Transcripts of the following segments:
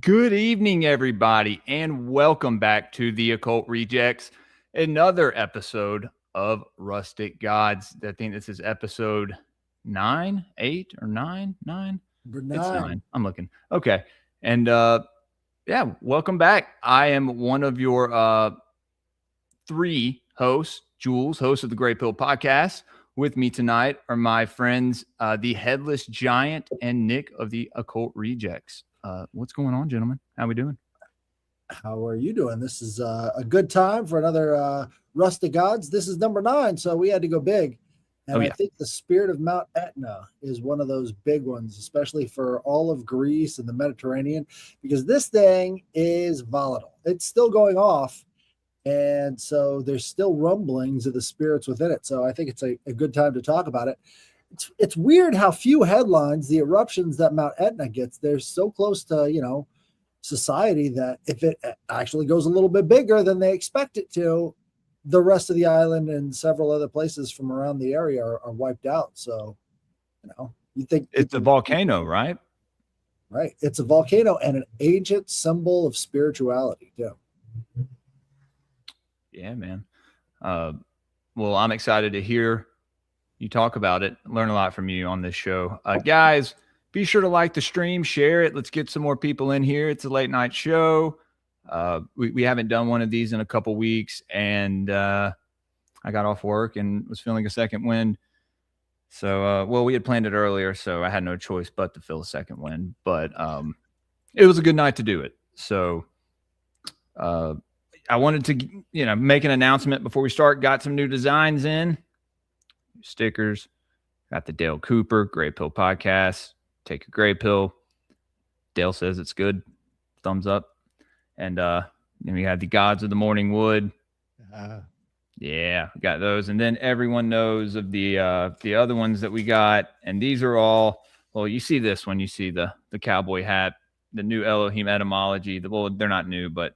Good evening, everybody, and welcome back to the Occult Rejects, another episode of Rustic Gods. I think this is episode 9, 8, or 9? 9? It's 9. I'm looking. Okay. And welcome back. I am one of your 3 hosts, Jules, host of the Gray Pill Podcast. With me tonight are my friends, the Headless Giant and Nick of the Occult Rejects. What's going on, gentlemen? How we doing? How are you doing? This is a good time for another Rustic Gods. This is number 9, so we had to go big. And I think the spirit of Mount Etna is one of those big ones, especially for all of Greece and the Mediterranean, because this thing is volatile. It's still going off. And so there's still rumblings of the spirits within it. So I think it's a good time to talk about it. It's weird how few headlines, the eruptions that Mount Etna gets, they're so close to, society that if it actually goes a little bit bigger than they expect it to, the rest of the island and several other places from around the area are wiped out. So, you think it's a volcano, right? Right. It's a volcano and an ancient symbol of spirituality, too. Yeah, man. Well, I'm excited to hear you talk about it. Learn a lot from you on this show. Guys, be sure to like the stream, share it. Let's get some more people in here. It's a late night show. We haven't done one of these in a couple weeks, and I got off work and was feeling a second wind. So, we had planned it earlier, so I had no choice but to feel a second wind. But it was a good night to do it. So, I wanted to, make an announcement before we start. Got some new designs in, stickers. Got the Dale Cooper Gray Pill Podcast. Take a Gray Pill. Dale says it's good. Thumbs up. And then we had the Gods of the Morning Wood. Yeah, we got those. And then everyone knows of the other ones that we got. And these are all, well, you see this when you see the cowboy hat, the new Elohim etymology. They're not new, but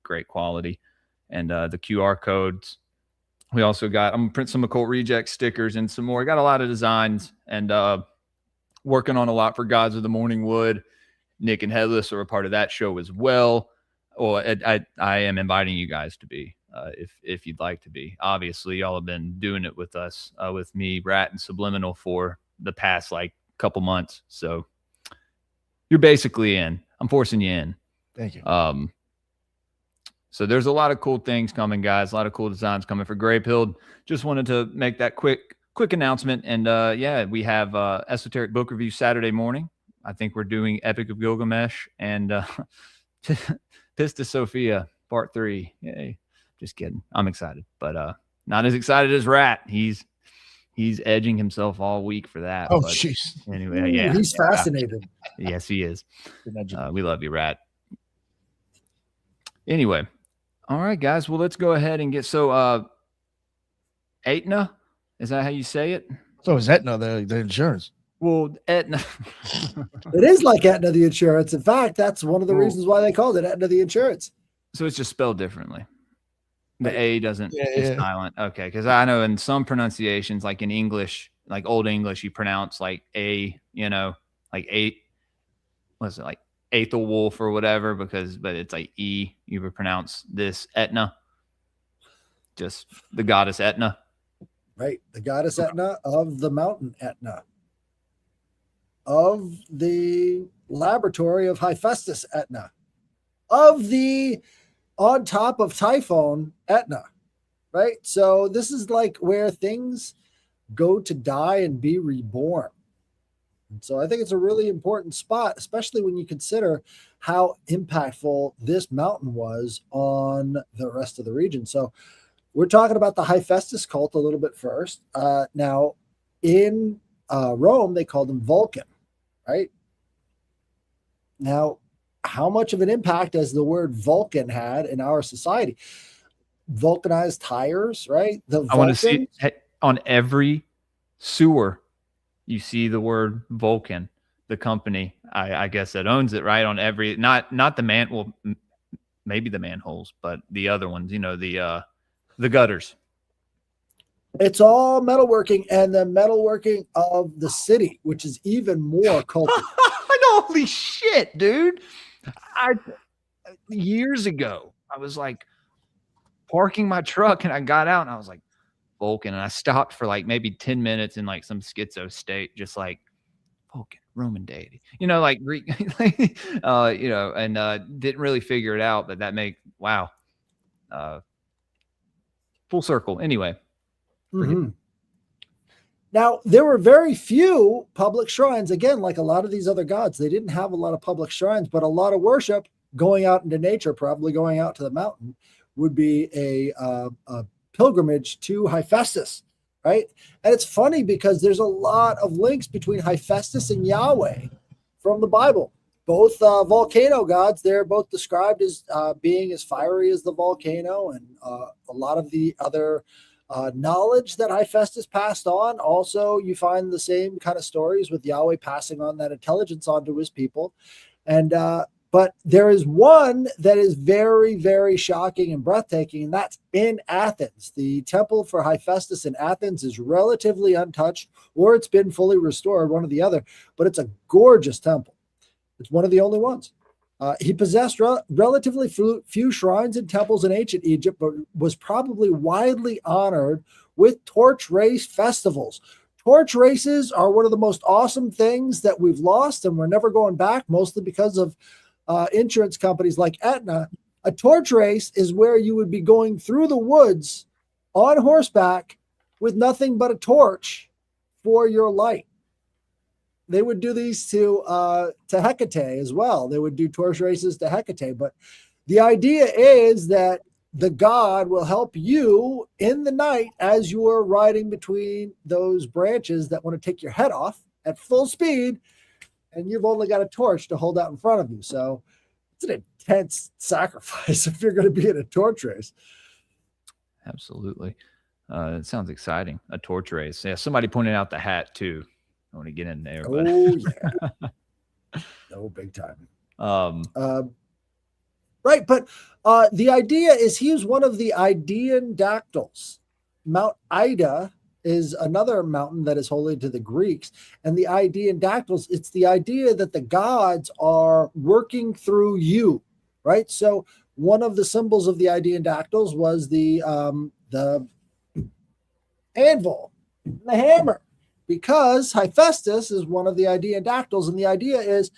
great quality. And the QR codes. We also got, I'm going to print some Occult Reject stickers and some more. I got a lot of designs and working on a lot for Gods of the Morning Wood. Nick and Headless are a part of that show as well. Well, I am inviting you guys to be, if you'd like to be. Obviously, y'all have been doing it with us, with me, Rat, and Subliminal for the past, couple months. So you're basically in. I'm forcing you in. Thank you. So there's a lot of cool things coming, guys. A lot of cool designs coming for Gray Pill. Just wanted to make that quick announcement. And we have Esoteric Book Review Saturday morning. I think we're doing Epic of Gilgamesh and Pistis Sophia Part 3. Yay. Just kidding. I'm excited, but not as excited as Rat. He's edging himself all week for that. Oh, jeez. Anyway, yeah. He's fascinated. Yes, he is. We love you, Rat. Anyway. All right, guys. Well, let's go ahead and get Aetna. Is that how you say it? So is Etna the insurance? Well, Etna. It is like Etna the insurance. In fact, that's one of the reasons why they called it Etna the insurance. So it's just spelled differently. The A doesn't. It's silent. Okay, because I know in some pronunciations, like in English, like Old English, you pronounce like A. Like eight. What's it like? Aethelwolf or whatever, but it's like E. You would pronounce this Etna. Just the goddess Etna. Right. The goddess Etna of the mountain Etna. Of the laboratory of Hephaestus Etna. Of the on top of Typhon Etna. Right. So this is like where things go to die and be reborn. So I think it's a really important spot, especially when you consider how impactful this mountain was on the rest of the region. So we're talking about the Hephaestus cult a little bit first. Now, in Rome, they called him Vulcan, right? Now, how much of an impact has the word Vulcan had in our society? Vulcanized tires, right? I want to see on every sewer. You see the word Vulcan, the company, I guess that owns it, right? On every, not the maybe the manholes, but the other ones, the gutters. It's all metalworking, and the metalworking of the city, which is even more culty. Holy shit, dude. Years ago, I was like parking my truck and I got out and I was like, Vulcan, and I stopped for like maybe 10 minutes in like some schizo state, just like Vulcan, Roman deity, like Greek, and didn't really figure it out, but that wow. Full circle. Anyway. Mm-hmm. Now, there were very few public shrines. Again, like a lot of these other gods, they didn't have a lot of public shrines, but a lot of worship going out into nature, probably going out to the mountain, would be a pilgrimage to Hephaestus, right? And it's funny because there's a lot of links between Hephaestus and Yahweh from the Bible. Both volcano gods, they're both described as being as fiery as the volcano, and a lot of the other knowledge that Hephaestus passed on. Also, you find the same kind of stories with Yahweh passing on that intelligence onto his people. And but there is one that is very, very shocking and breathtaking, and that's in Athens. The temple for Hephaestus in Athens is relatively untouched, or it's been fully restored, one or the other, but it's a gorgeous temple. It's one of the only ones. He possessed relatively few shrines and temples in ancient Egypt, but was probably widely honored with torch race festivals. Torch races are one of the most awesome things that we've lost, and we're never going back, mostly because of insurance companies like Aetna. A torch race is where you would be going through the woods on horseback with nothing but a torch for your light. They would do these to Hecate as well. They would do torch races to Hecate. But the idea is that the god will help you in the night as you are riding between those branches that want to take your head off at full speed, and you've only got a torch to hold out in front of you. So it's an intense sacrifice if you're going to be in a torch race. Absolutely. It sounds exciting. A torch race. Yeah, somebody pointed out the hat too. I want to get in there. But... Oh, yeah. No, big time. Right. But the idea is he was one of the Idaean dactyls. Mount Ida is another mountain that is holy to the Greeks. And the Idaean dactyls, it's the idea that the gods are working through you, right? So one of the symbols of the Idaean dactyls was the anvil, the hammer, because Hephaestus is one of the Idaean dactyls. And the idea is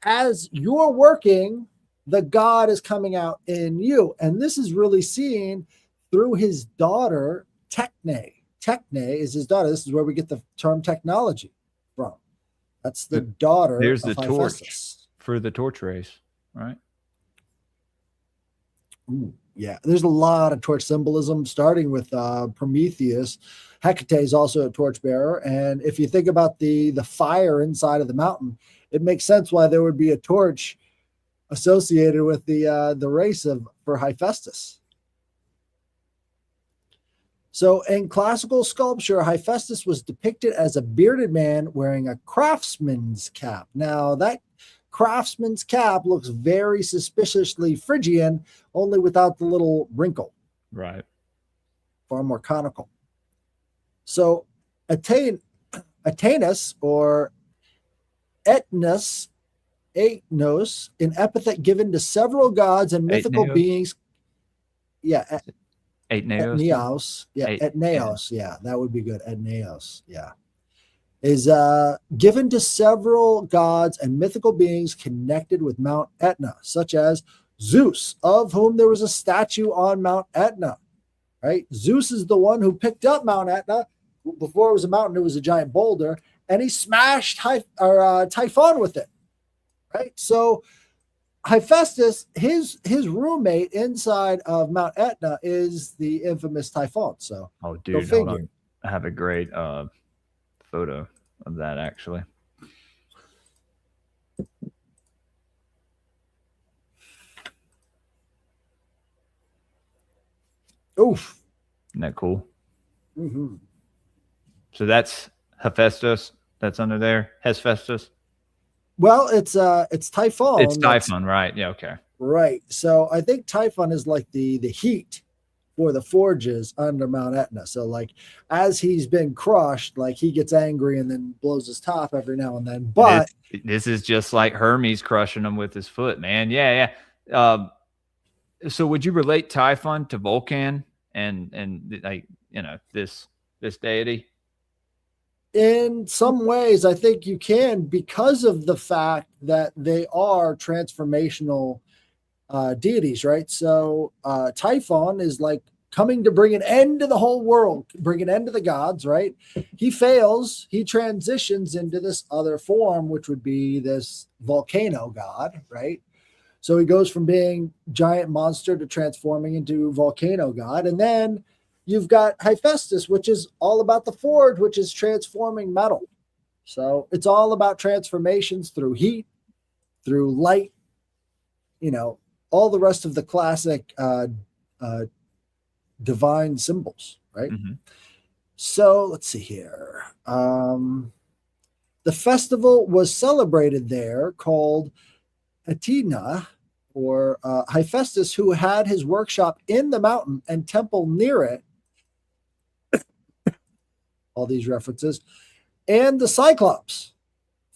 as you're working, the god is coming out in you. And this is really seen through his daughter, Techne. Techne is his daughter. This is where we get the term technology from. That's the daughter. There's of the Hephaestus. Torch for the torch race, right? Ooh, yeah, there's a lot of torch symbolism, starting with Prometheus. Hecate is also a torchbearer, and if you think about the fire inside of the mountain, it makes sense why there would be a torch associated with the race for Hephaestus. So in classical sculpture, Hephaestus was depicted as a bearded man wearing a craftsman's cap. Now, that craftsman's cap looks very suspiciously Phrygian, only without the little wrinkle. Right. Far more conical. So Aetnus or Etnus, an epithet given to several gods and mythical beings. Yeah. Aetneos. Aetneos. Yeah, that would be good. Aetneos. Yeah. Is given to several gods and mythical beings connected with Mount Etna, such as Zeus, of whom there was a statue on Mount Etna. Right? Zeus is the one who picked up Mount Etna. Before it was a mountain, it was a giant boulder, and he smashed Typhon with it. Right? So Hephaestus, his roommate inside of Mount Etna is the infamous Typhon. So, oh, dude, hold on. I have a great photo of that, actually. Oof. Isn't that cool? Mm-hmm. So that's Hephaestus. That's under there. Hephaestus. Well, it's Typhon. It's Typhon, right? Yeah, okay. Right. So I think Typhon is like the heat for the forges under Mount Etna. So like as he's been crushed, like he gets angry and then blows his top every now and then. But this is just like Hermes crushing him with his foot, man. Yeah. So would you relate Typhon to Vulcan and like, this deity? in some ways, I think you can, because of the fact that they are transformational deities, right? So Typhon is like coming to bring an end to the whole world, bring an end to the gods, right? He fails, he transitions into this other form, which would be this volcano god, right? So he goes from being giant monster to transforming into volcano god. And then you've got Hephaestus, which is all about the forge, which is transforming metal. So it's all about transformations through heat, through light, all the rest of the classic divine symbols, right? Mm-hmm. So let's see here. The festival was celebrated there called Aetna, or Hephaestus, who had his workshop in the mountain and temple near it. All these references. And the Cyclops.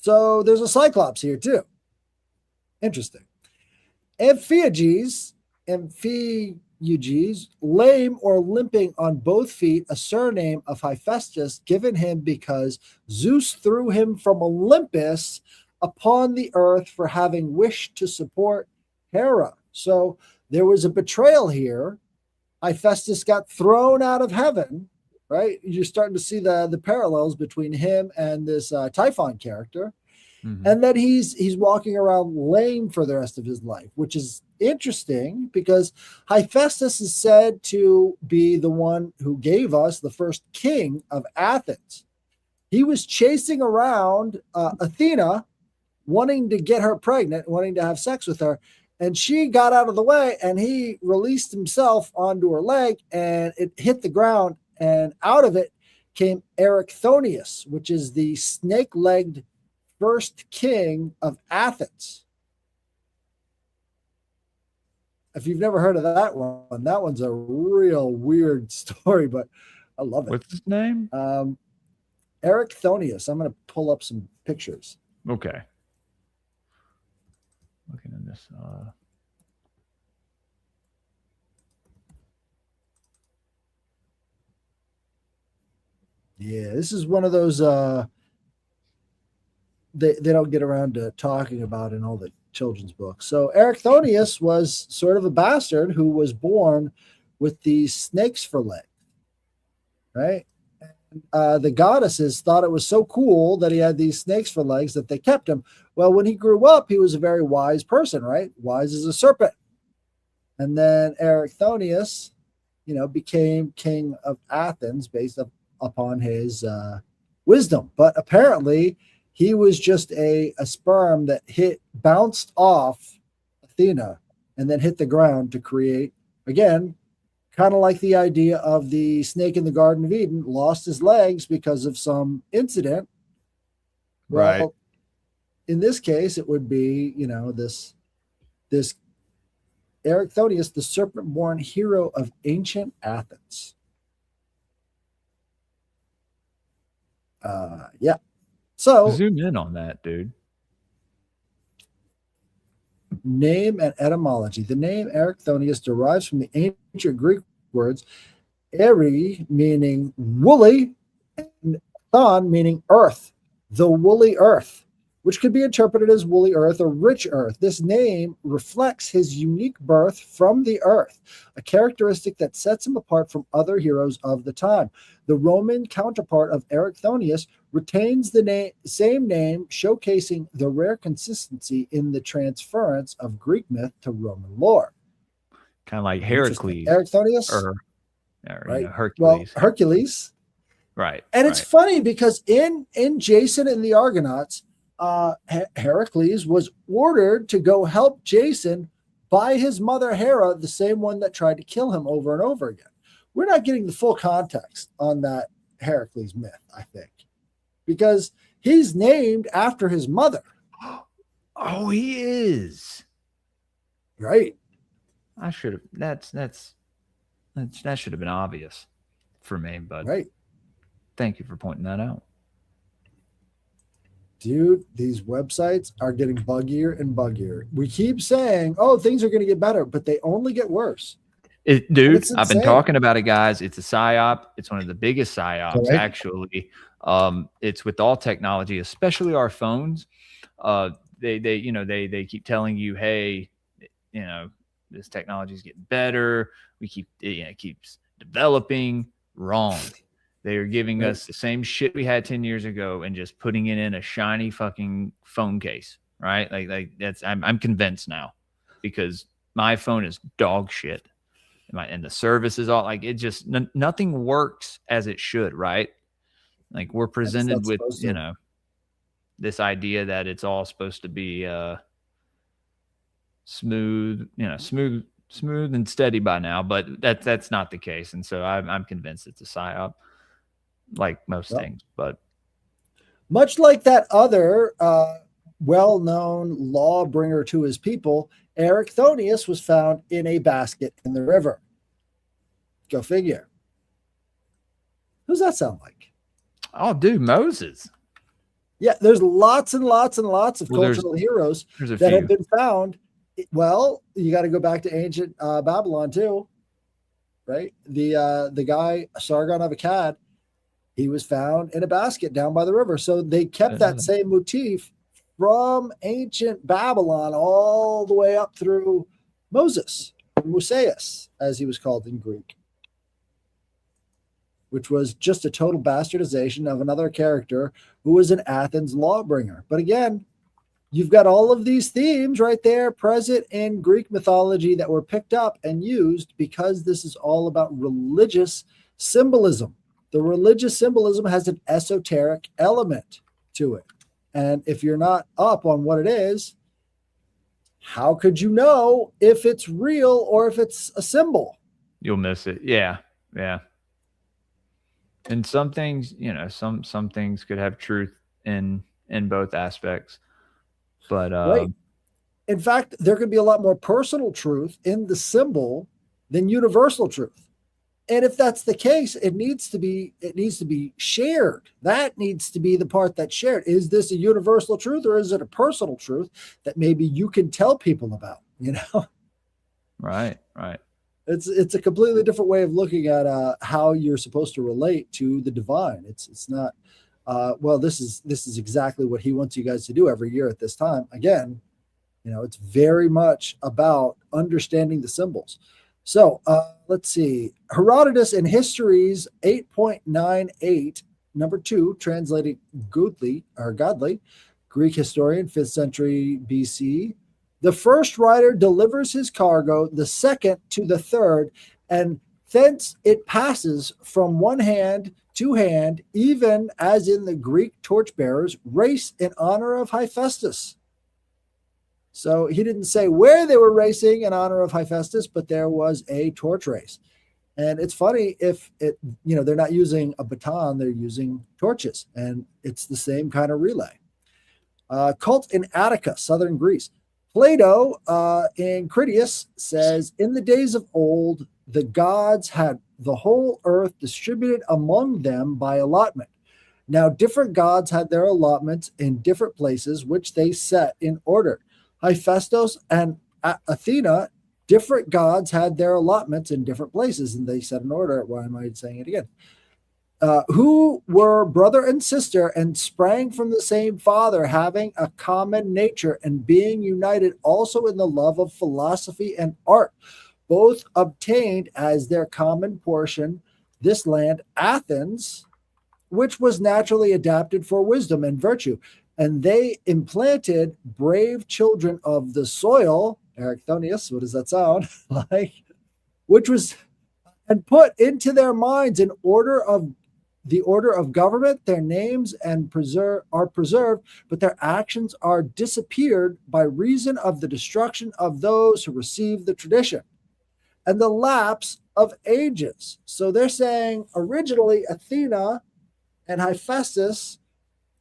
So there's a Cyclops here too. Interesting. Amphiages, lame or limping on both feet, a surname of Hephaestus given him because Zeus threw him from Olympus upon the earth for having wished to support Hera. So there was a betrayal here. Hephaestus got thrown out of heaven, right? You're starting to see the parallels between him and this Typhon character. Mm-hmm. And that he's walking around lame for the rest of his life, which is interesting because Hephaestus is said to be the one who gave us the first king of Athens. He was chasing around Athena, wanting to get her pregnant, wanting to have sex with her, and she got out of the way, and he released himself onto her leg, and it hit the ground, and out of it came Erichthonius, which is the snake-legged first king of Athens. If you've never heard of that one's a real weird story, but I love it. What's his name? Erichthonius. I'm going to pull up some pictures. Okay. Looking at this. Yeah, this is one of those they don't get around to talking about in all the children's books. So Erichthonius was sort of a bastard who was born with these snakes for legs, right? And, the goddesses thought it was so cool that he had these snakes for legs that they kept him. Well, when he grew up, he was a very wise person, right? Wise as a serpent. And then Erichthonius, became king of Athens based upon his wisdom. But apparently he was just a sperm that bounced off Athena and then hit the ground to create, again, kind of like the idea of the snake in the Garden of Eden, lost his legs because of some incident. Right. Well, in this case, it would be, this Erichthonius, the serpent-born hero of ancient Athens. Yeah. So zoom in on that, dude. Name and etymology. The name Erichthonius derives from the ancient Greek words eri, meaning woolly, and thon, meaning earth, the woolly earth, which could be interpreted as woolly earth or rich earth. This name reflects his unique birth from the earth, a characteristic that sets him apart from other heroes of the time. The Roman counterpart of Erichthonius retains the same name, showcasing the rare consistency in the transference of Greek myth to Roman lore. Kind of like Heracles. Erichthonius? Right. Hercules. Well, Hercules. Right. And it's funny because in Jason and the Argonauts, Heracles was ordered to go help Jason by his mother Hera, the same one that tried to kill him over and over again. We're not getting the full context on that Heracles myth, I think, because he's named after his mother. Oh, he is. Right. I should have. That's That should have been obvious for me, but Right. thank you for pointing that out. Dude, these websites are getting buggier and buggier. We keep saying, oh, things are going to get better, but they only get worse. Dude, I've been talking about it, guys. It's a psyop. It's one of the biggest psyops, Right. actually. It's with all technology, especially our phones. They keep telling you, hey, this technology is getting better. It keeps developing. Wrong. They are giving us the same shit we had 10 years ago and just putting it in a shiny fucking phone case, right? Like that's I'm convinced now, because my phone is dog shit. And the service is all like, it just nothing works as it should, right? Like we're presented with this idea that it's all supposed to be smooth and steady by now, but that's not the case. And so I'm convinced it's a psyop, like most things. But much like that other well-known law bringer to his people, Erichthonius was found in a basket in the river. Go figure. Who's that sound like? Oh, dude, Moses. Yeah, there's lots and lots and lots of cultural heroes that have been found. Well, you got to go back to ancient Babylon too, right? The guy Sargon of Akkad, he was found in a basket down by the river. So they kept that same motif from ancient Babylon all the way up through Moses, Musaeus, as he was called in Greek, which was just a total bastardization of another character who was an Athens lawbringer. But again, you've got all of these themes right there present in Greek mythology that were picked up and used because this is all about religious symbolism. The religious symbolism has an esoteric element to it. And if you're not up on what it is, how could you know if it's real or if it's a symbol? You'll miss it. Yeah. Yeah. And some things, some things could have truth in both aspects. But right. In fact, there could be a lot more personal truth in the symbol than universal truth. And if that's the case, it needs to be shared. That needs to be the part that's shared. Is this a universal truth or is it a personal truth that maybe you can tell people about, Right. It's a completely different way of looking at how you're supposed to relate to the divine. It's not this is exactly what he wants you guys to do every year at this time. Again, it's very much about understanding the symbols. So let's see. Herodotus in Histories 8.98, number 2, translated godly, Greek historian, 5th century BC. The first writer delivers his cargo, the second to the third, and thence it passes from one hand to hand, even as in the Greek torchbearers race in honor of Hephaestus. So he didn't say where they were racing in honor of Hephaestus, but there was a torch race. And it's funny if they're not using a baton, they're using torches, and it's the same kind of relay. Cult in Attica, southern Greece. Plato in Critias says, in the days of old, the gods had the whole earth distributed among them by allotment. Now different gods had their allotments in different places, which they set in order. Hephaestus and Athena, different gods had their allotments in different places, and they set in order. Why am I saying it again? Who were brother and sister and sprang from the same father, having a common nature and being united also in the love of philosophy and art, both obtained as their common portion this land, Athens, which was naturally adapted for wisdom and virtue. And they implanted brave children of the soil, Erichthonius, what does that sound like? Which was, and put into their minds the order of government. Their names are preserved, but their actions are disappeared by reason of the destruction of those who receive the tradition and the lapse of ages. So they're saying originally Athena and Hephaestus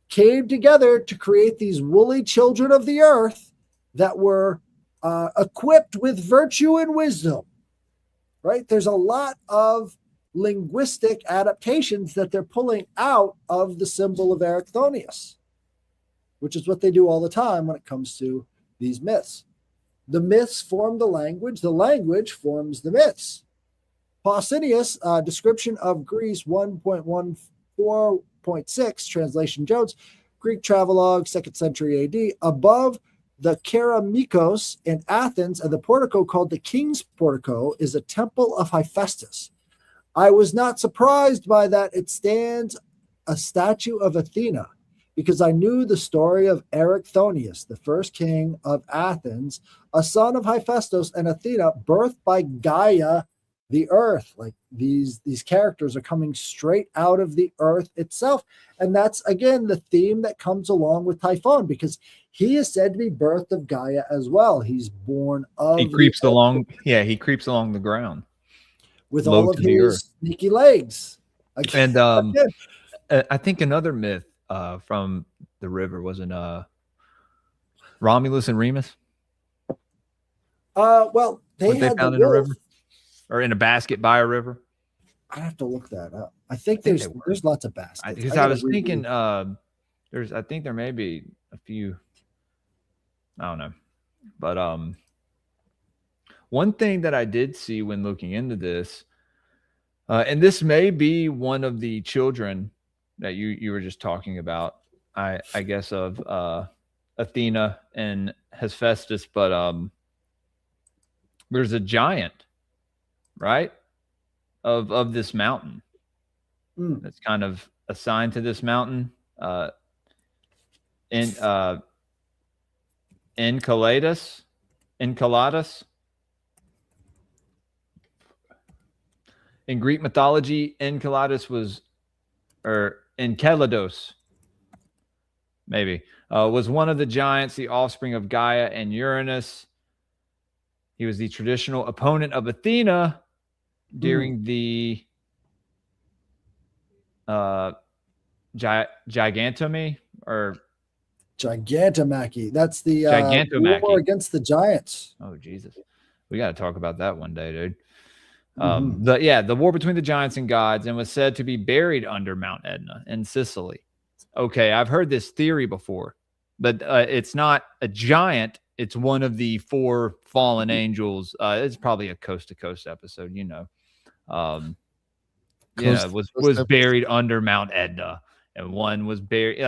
came together to create these woolly children of the earth that were equipped with virtue and wisdom. right? There's a lot of linguistic adaptations that they're pulling out of the symbol of Erichthonius, which is what they do all the time when it comes to these myths. The myths form the language forms the myths. Pausanias, description of Greece 1.14.6, translation Jones, Greek travelogue, 2nd century AD, above the Keramikos in Athens, and the portico called the King's Portico is a temple of Hephaestus. I was not surprised by that. It stands a statue of Athena, because I knew the story of Erichthonius, the first king of Athens, a son of Hephaestus and Athena, birthed by Gaia, the earth. Like these characters are coming straight out of the earth itself. And that's, again, the theme that comes along with Typhon, because he is said to be birthed of Gaia as well. He's born of he creeps along the ground with all of his sneaky legs. And I think another myth from the river wasn't Romulus and Remus. Well, they found in a river or in a basket by a river. I have to look that up. I think there's lots of baskets. Because I was thinking I think there may be a few. I don't know, but one thing that I did see when looking into this, and this may be one of the children that you were just talking about, I guess, of Athena and Hephaestus, but there's a giant, right, of this mountain that's kind of assigned to this mountain, Enceladus. In Greek mythology, Enceladus was, or Enceladus, maybe, was one of the giants, the offspring of Gaia and Uranus. He was the traditional opponent of Athena during the Gigantomachy, or Gigantomachy. That's the war against the giants. Oh, Jesus. We got to talk about that one day, dude. The war between the giants and gods, and was said to be buried under Mount Etna in Sicily. Okay, I've heard this theory before, but it's not a giant. It's one of the 4 fallen angels. It's probably a coast to coast episode, was buried under Mount Etna, and one was buried,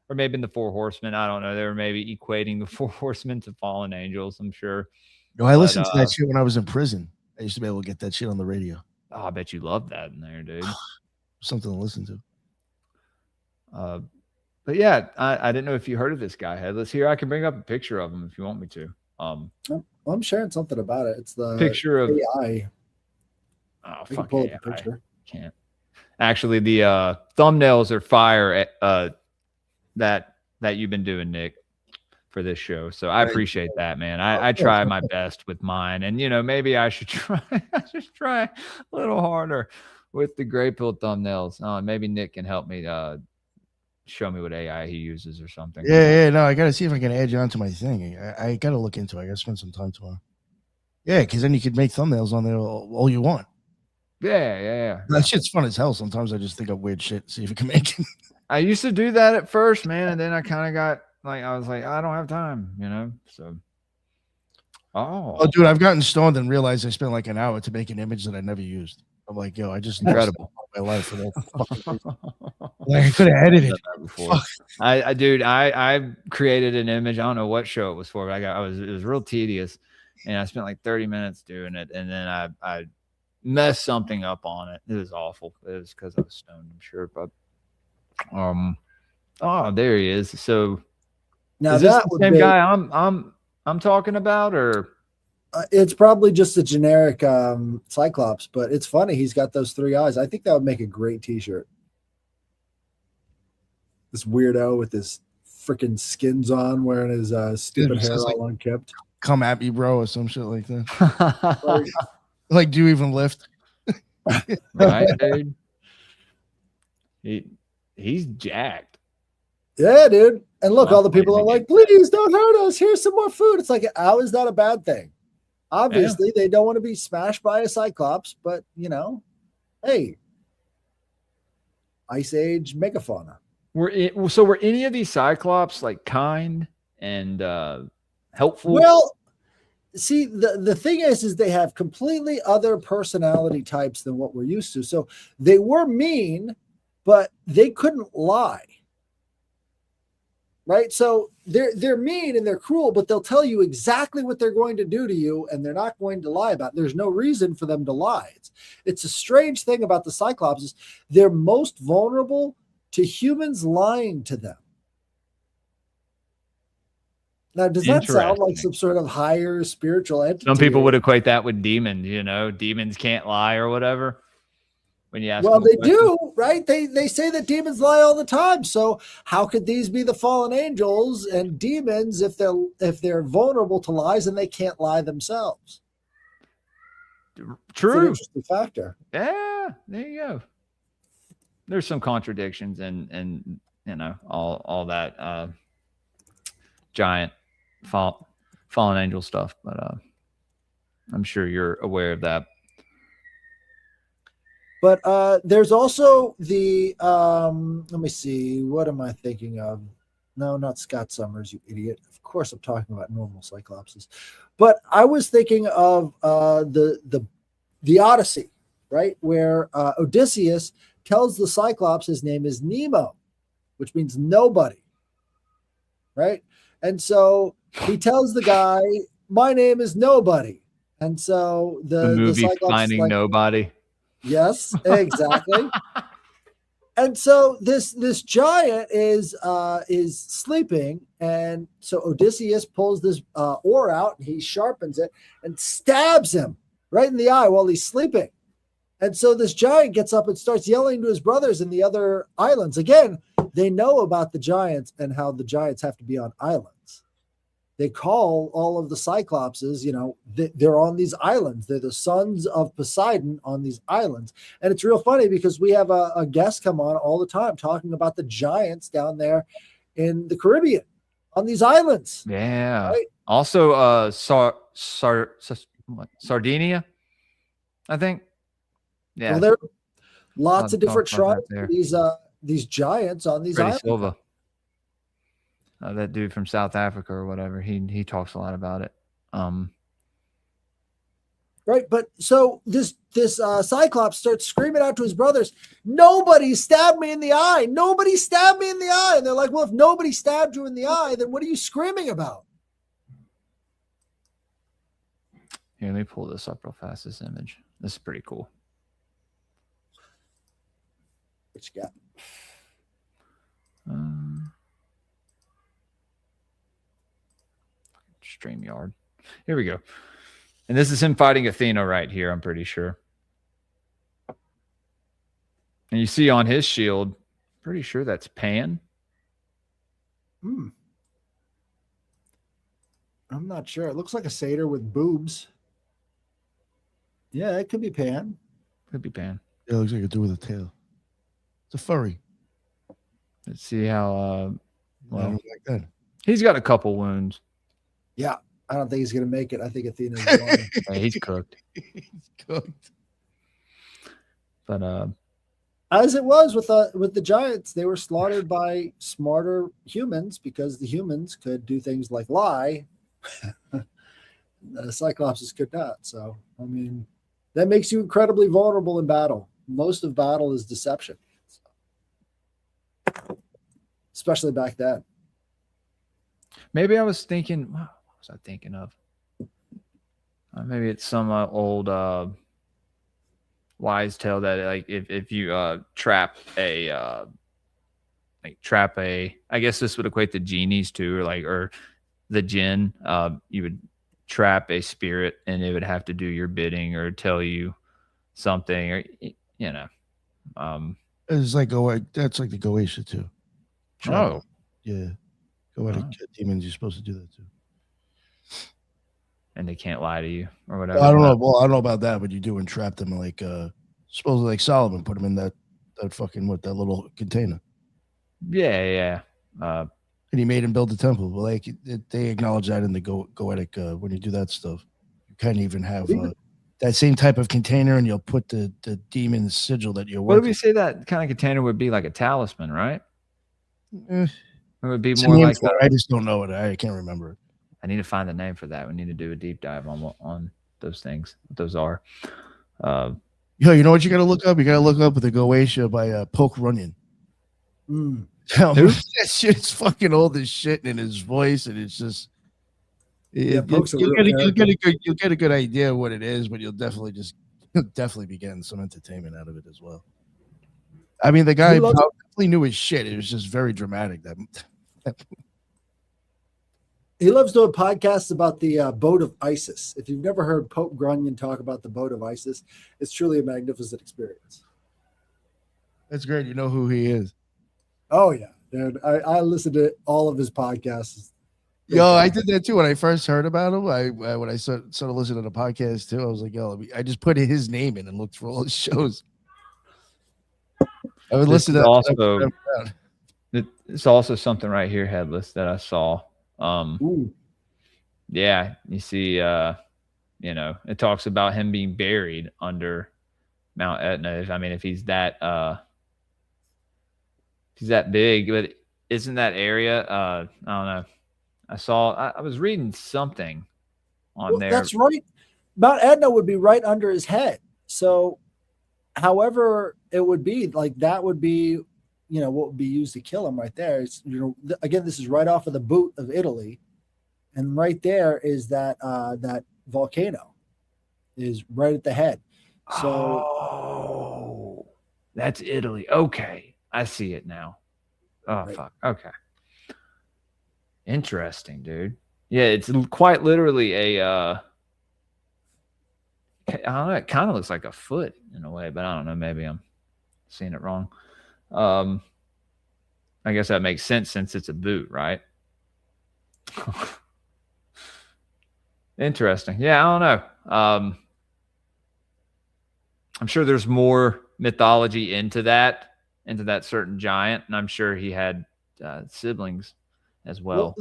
or maybe in the 4 horsemen. I don't know. They were maybe equating the 4 horsemen to fallen angels, I'm sure. I listened to that shit when I was in prison. I used to be able to get that shit on the radio. Oh, I bet you love that in there, dude. Something to listen to. But yeah, I didn't know if you heard of this guy, Headless. Here, I can bring up a picture of him if you want me to. Well, I'm sharing something about it. It's the picture of AI. Oh, fuck AI. The picture. Can't. Actually, the thumbnails are fire that you've been doing, Nick, for this show. So I appreciate that, man. I try my best with mine, and maybe I should try. I should try a little harder with the gray pill thumbnails. Maybe Nick can help me show me what AI he uses or something. Yeah. No, I got to see if I can add you onto my thing. I got to look into it. I got to spend some time tomorrow. Yeah, because then you could make thumbnails on there all you want. Yeah. That shit's fun as hell. Sometimes I just think of weird shit, see if it can make it. I used to do that at first, man, and then I kind of got I was like, I don't have time, So, oh, dude, I've gotten stoned and realized I spent like an hour to make an image that I never used. I'm like, yo, I just incredible my life for that. Like, I could have edited that before. I created an image. I don't know what show it was for, but it was real tedious, and I spent like 30 minutes doing it, and then I messed something up on it. It was awful. It was because I was stoned, I'm sure, but oh, there he is. So now is this the same guy I'm talking about, or it's probably just a generic Cyclops, but it's funny. He's got those 3 eyes. I think that would make a great t-shirt. This weirdo with his freaking skins on, wearing his stupid hair all unkempt. Come at me, bro, or some shit like that. Like, do you even lift? Right, dude. He's jacked. Yeah, dude. And look, all the people are like, please don't hurt us. Here's some more food. It's like, how is that a bad thing? Obviously, they don't want to be smashed by a Cyclops, but hey, Ice Age megafauna. Were any of these Cyclops like kind and helpful? Well, see, the thing is they have completely other personality types than what we're used to. So they were mean, but they couldn't lie. Right? So they're mean and they're cruel, but they'll tell you exactly what they're going to do to you, and they're not going to lie about it. There's no reason for them to lie. It's a strange thing about the Cyclops is they're most vulnerable to humans lying to them. Now, does that sound like some sort of higher spiritual entity? Some people would equate that with demons, demons can't lie or whatever. When you ask well, they do, right? They say that demons lie all the time. So how could these be the fallen angels and demons if they're vulnerable to lies and they can't lie themselves? True. It's an interesting factor. Yeah, there you go. There's some contradictions and all that giant fallen angel stuff, but I'm sure you're aware of that. But there's also the let me see, what am I thinking of? No, not Scott Summers, you idiot. Of course I'm talking about normal Cyclopses. But I was thinking of the Odyssey, right? Where Odysseus tells the Cyclops his name is Nemo, which means nobody. Right? And so he tells the guy, my name is Nobody. And so the movie Cyclops Finding Nobody. Yes, exactly. And so this giant is sleeping, and so Odysseus pulls this oar out, and he sharpens it and stabs him right in the eye while he's sleeping. And so this giant gets up and starts yelling to his brothers in the other islands. Again, they know about the giants and how the giants have to be on islands. They call all of the Cyclopses, they're on these islands. They're the sons of Poseidon on these islands. And it's real funny because we have a guest come on all the time talking about the giants down there in the Caribbean on these islands. Yeah. Right? Also, Sardinia, I think. Yeah. Well, there are lots of different tribes, these giants on these islands. Silva. That dude from South Africa or whatever, he talks a lot about it. Right, but so this Cyclops starts screaming out to his brothers, nobody stabbed me in the eye. Nobody stabbed me in the eye. And they're like, well, if nobody stabbed you in the eye, then what are you screaming about? Here, let me pull this up real fast, this image. This is pretty cool. What you got? StreamYard. Here we go. And this is him fighting Athena right here, I'm pretty sure. And you see on his shield, pretty sure that's Pan. I'm not sure. It looks like a satyr with boobs. Yeah, it could be Pan. Could be Pan. Yeah, it looks like a dude with a tail. It's a furry. Let's see how Well, like that. He's got a couple wounds. Yeah, I don't think he's going to make it. I think Athena's gone. Yeah, he's cooked. He's cooked. But as it was with the giants, they were slaughtered by smarter humans because the humans could do things like lie. The Cyclopses could not. So, I mean, that makes you incredibly vulnerable in battle. Most of battle is deception, especially back then. maybe I was thinking, what was I thinking of? Maybe it's some old wise tale that like if you trap a I guess this would equate to genies too, or the jinn, you would trap a spirit and it would have to do your bidding or tell you something, or it's like that's like the Goetia too. Oh yeah, Goetic demons, you're supposed to do that too. And they can't lie to you or whatever. I don't know. Well, I don't know about that, but you do entrap them like supposedly like Solomon put them in that fucking that little container. Yeah. And he made him build the temple. But like they acknowledge that in the Goetic when you do that stuff. kind of even have that same type of container, and you'll put the demon sigil that you're working. What do we say that kind of container would be, like a talisman, right? Eh, It would be it's a more name like for it. I just don't know it. I can't remember it. I need to find the name for that. We need to do a deep dive on those things. What those are. Yo, you know what you got to look up? You got to look up the Goetia by Poke Runyon. That shit's fucking old as shit in his voice, and it's just you'll get a good idea of what it is, but you'll definitely be getting some entertainment out of it as well. I mean, the guy probably knew his shit. It was just very dramatic. He loves doing podcasts about the boat of Isis. If you've never heard Pope Grunion talk about the boat of Isis, it's truly a magnificent experience. That's great. You know who he is. Oh, yeah, dude. I listened to all of his podcasts. Yo, I did that too. When I first heard about him, when I started listening to the podcast too, I was like, yo, I just put his name in and looked for all his shows. I would listen to also. It's also something right here, Headless, that I saw. Yeah, you see, it talks about him being buried under Mount Etna. If he's that big, but isn't that area? I don't know. I was reading something on there. That's right. Mount Etna would be right under his head. So, however it would be, like that would be, what would be used to kill him right there. It's, again, this is right off of the boot of Italy. And right there is that volcano is right at the head. So that's Italy. Okay. I see it now. Oh, right. Fuck. Okay. Interesting, dude. Yeah, it's quite literally I don't know, it kind of looks like a foot in a way, but I don't know, maybe I'm seeing it wrong. I guess that makes sense since it's a boot, right? Interesting. Yeah, I don't know. I'm sure there's more mythology into that certain giant, and I'm sure he had siblings as well.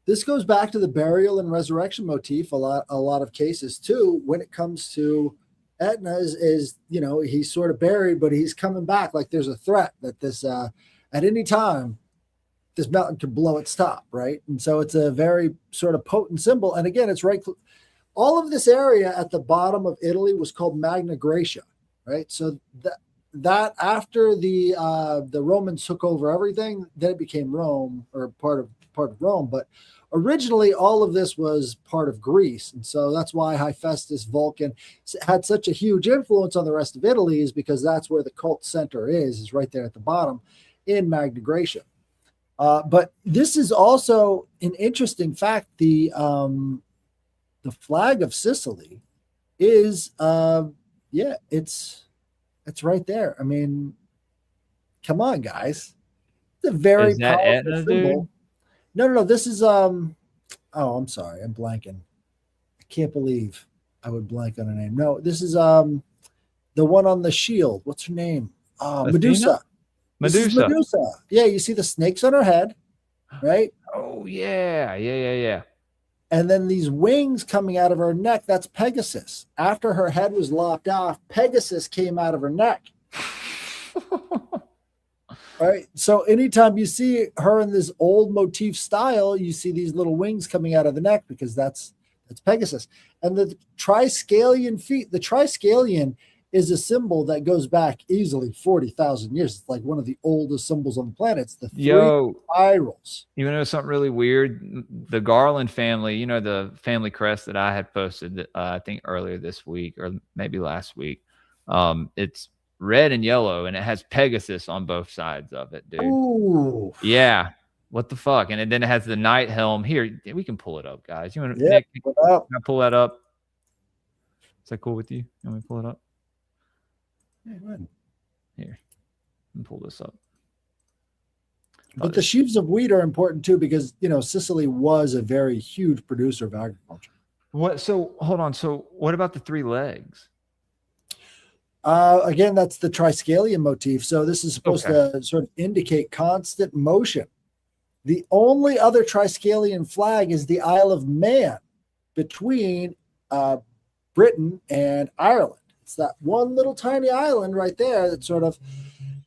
This goes back to the burial and resurrection motif a lot of cases too. When it comes to Etna, is he's sort of buried, but he's coming back. Like there's a threat that this at any time this mountain could blow its top, right? And so it's a very sort of potent symbol. And again, it's right. All of this area at the bottom of Italy was called Magna Graecia, right? So that after the Romans took over everything, then it became Rome, or part of Rome. But originally, all of this was part of Greece, and so that's why Hephaestus, Vulcan had such a huge influence on the rest of Italy, is because that's where the cult center is right there at the bottom in Magna Graecia. But this is also an interesting fact. The flag of Sicily is it's right there. I mean, come on, guys. It's a very powerful Etna, symbol. Dude? No. This is I'm sorry, I'm blanking. I can't believe I would blank on a name. No, this is the one on the shield. What's her name? Medusa. Medusa. Yeah, you see the snakes on her head, right? Oh yeah. And then these wings coming out of her neck, that's Pegasus. After her head was lopped off, Pegasus came out of her neck. Right. So anytime you see her in this old motif style, you see these little wings coming out of the neck, because that's Pegasus. And the triskelion feet, the triskelion is a symbol that goes back easily 40,000 years. It's like one of the oldest symbols on the planet. It's the three spirals. You know something really weird? The Garland family, the family crest that I had posted, I think earlier this week or maybe last week. It's red and yellow, and it has Pegasus on both sides of it, dude. Ooh. Yeah. What the fuck? And then it has the knight helm. Here, we can pull it up, guys. You want to Nick, can I pull that up? Is that cool with you? You want me to pull it up? Yeah, go ahead. Here, let me pull this up. But the sheaves of wheat are important too, because Sicily was a very huge producer of agriculture. What? So hold on. So what about the three legs? Again, that's the triskelion motif. So this is supposed to sort of indicate constant motion. The only other triskelion flag is the Isle of Man between Britain and Ireland. It's that one little tiny island right there that sort of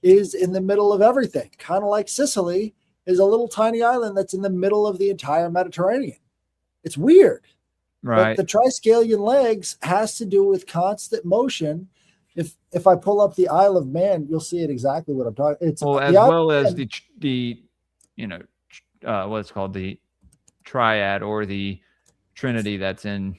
is in the middle of everything, kind of like Sicily is a little tiny island that's in the middle of the entire Mediterranean. It's weird. Right. But the triskelion legs has to do with constant motion. If I pull up the Isle of Man, you'll see it exactly what I'm talking. It's well, as well as the what's called the triad or the trinity that's in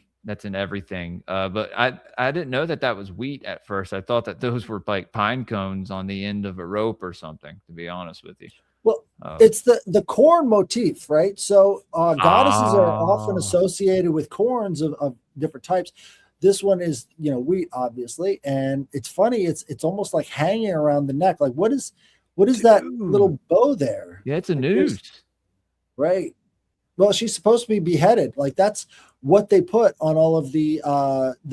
everything. But I didn't know that was wheat at first. I thought that those were like pine cones on the end of a rope or something, to be honest with you. Well, it's the corn motif, right? So goddesses are often associated with corns of different types. This one is, wheat, obviously, and it's funny. It's almost like hanging around the neck. Like what is that little bow there? Yeah, it's a noose, right? Well, she's supposed to be beheaded. Like that's what they put on all of the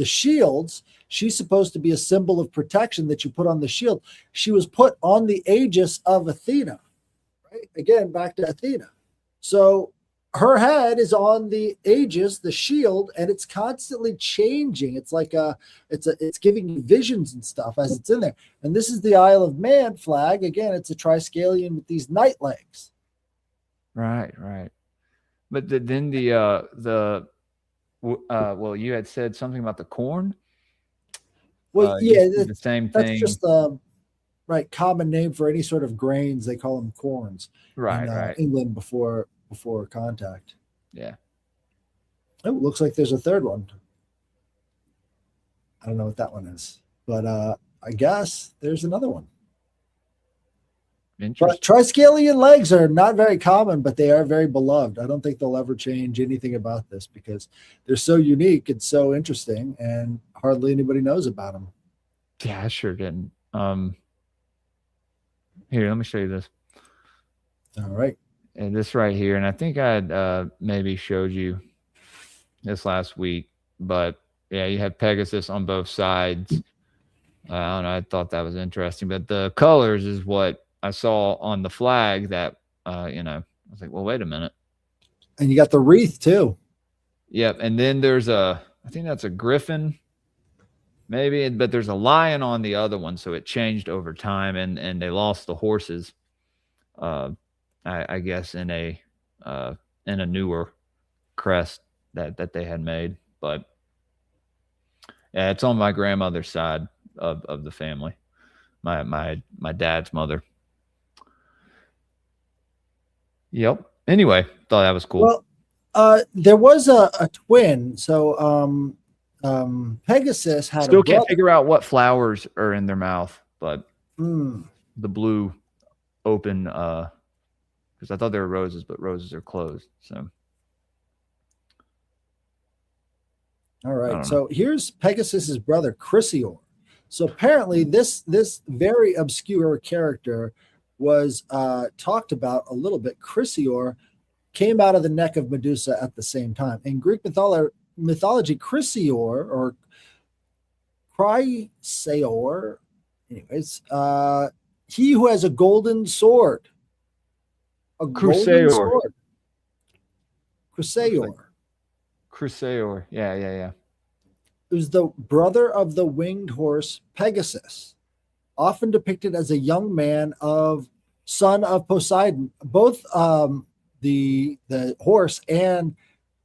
shields. She's supposed to be a symbol of protection that you put on the shield. She was put on the aegis of Athena. Right? Again, back to Athena. So her head is on the aegis, the shield, and it's constantly changing. It's like it's giving you visions and stuff as it's in there. And this is the Isle of Man flag. Again, it's a triskelion with these night legs. Right. But then well, you had said something about the corn. Well, yeah, the same thing. That's just right common name for any sort of grains. They call them corns. Right. England before contact. Yeah. Oh, looks like there's a third one. I don't know what that one is, but I guess there's another one. But triskelion legs are not very common, but they are very beloved. I don't think they'll ever change anything about this because they're so unique and so interesting, and hardly anybody knows about them. Yeah, I sure didn't. Here, let me show you this. All right. And this right here, and I think I had maybe showed you this last week, but yeah, you have Pegasus on both sides. I don't know. I thought that was interesting, but the colors is what I saw on the flag that, I was like, well, wait a minute. And you got the wreath too. Yep. And then there's I think that's a griffin maybe, but there's a lion on the other one. So it changed over time and they lost the horses, I guess in a newer crest that they had made, but yeah, it's on my grandmother's side of the family, my dad's mother. Yep. Anyway, thought that was cool. Well, there was a twin. So Pegasus had still can't figure out what flowers are in their mouth, but the blue open because I thought they were roses, but roses are closed. So all right. So here's Pegasus's brother, Chrysaor. So apparently this very obscure character was talked about a little bit. Chrysaor came out of the neck of Medusa at the same time. In Greek mythology, Chrysaor or Chrysaor, anyways, he who has a golden sword. A golden sword. Chrysaor. Yeah. It was the brother of the winged horse Pegasus, often depicted as a young man son of Poseidon. Both the horse and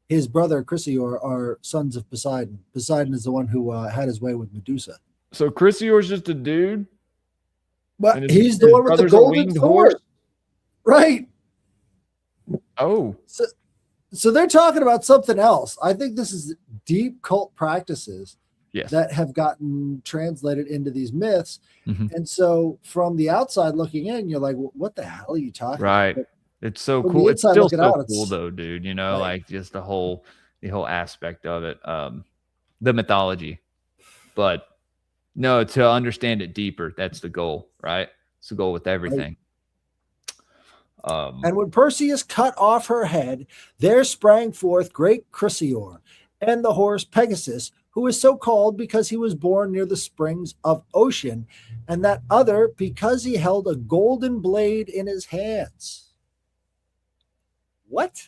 his brother Chrysaor are sons of Poseidon. Poseidon is the one who had his way with Medusa. So Chrysaor's just a dude? But he's the one with the golden sword. Right. Oh. So they're talking about something else. I think this is deep cult practices that have gotten translated into these myths. Mm-hmm. And so from the outside looking in, you're like, what the hell are you talking about? But it's so cool. It's still so cool though, dude. Like just the whole aspect of it, the mythology. But no, to understand it deeper, that's the goal, right? It's the goal with everything. Right. And when Perseus cut off her head, there sprang forth great Chrysaor and the horse Pegasus, who is so called because he was born near the springs of Ocean, and that other because he held a golden blade in his hands. What?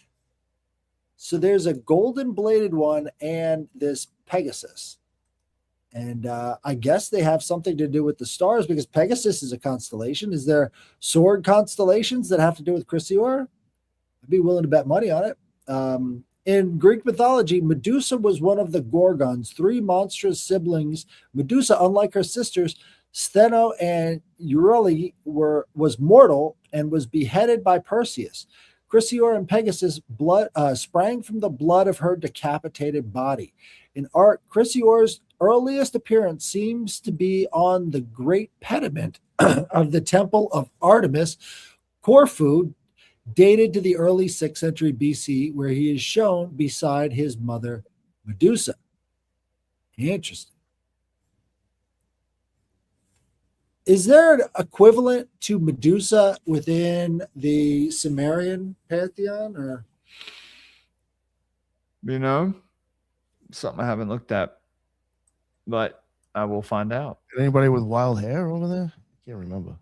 So there's a golden bladed one and this Pegasus. And I guess they have something to do with the stars because Pegasus is a constellation. Is there sword constellations that have to do with Chrysaor? I'd be willing to bet money on it. In Greek mythology, Medusa was one of the Gorgons, 3 monstrous siblings. Medusa, unlike her sisters, Stheno and Euryale, was mortal and was beheaded by Perseus. Chrysaor and Pegasus sprang from the blood of her decapitated body. In art, Chrysaor's earliest appearance seems to be on the great pediment of the Temple of Artemis, Corfu, dated to the early 6th century BC, where he is shown beside his mother Medusa. Interesting. Is there an equivalent to Medusa within the Sumerian pantheon, or something I haven't looked at, but I will find out. Anybody with wild hair over there? I can't remember.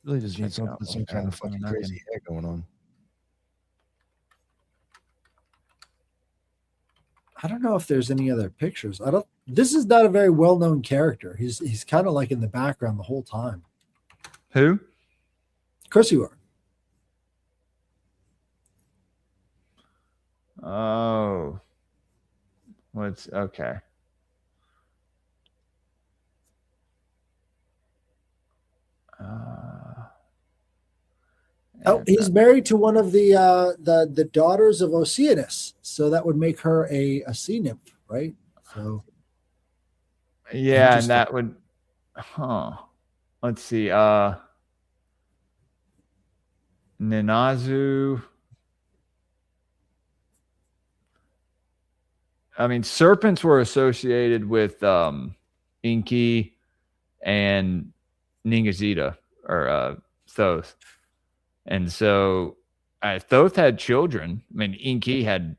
Really just need some kind of fucking crazy hair going on. I don't know if there's any other pictures. This is not a very well-known character. He's kind of like in the background the whole time. Who? Chrysaor. Oh. Okay. He's married to one of the daughters of Oceanus, so that would make her a sea nymph, right? So, yeah, and that would, let's see, Ninazu. I mean, serpents were associated with Enki and Ningazida, or Thoth. And so Thoth had children. I mean, Enki had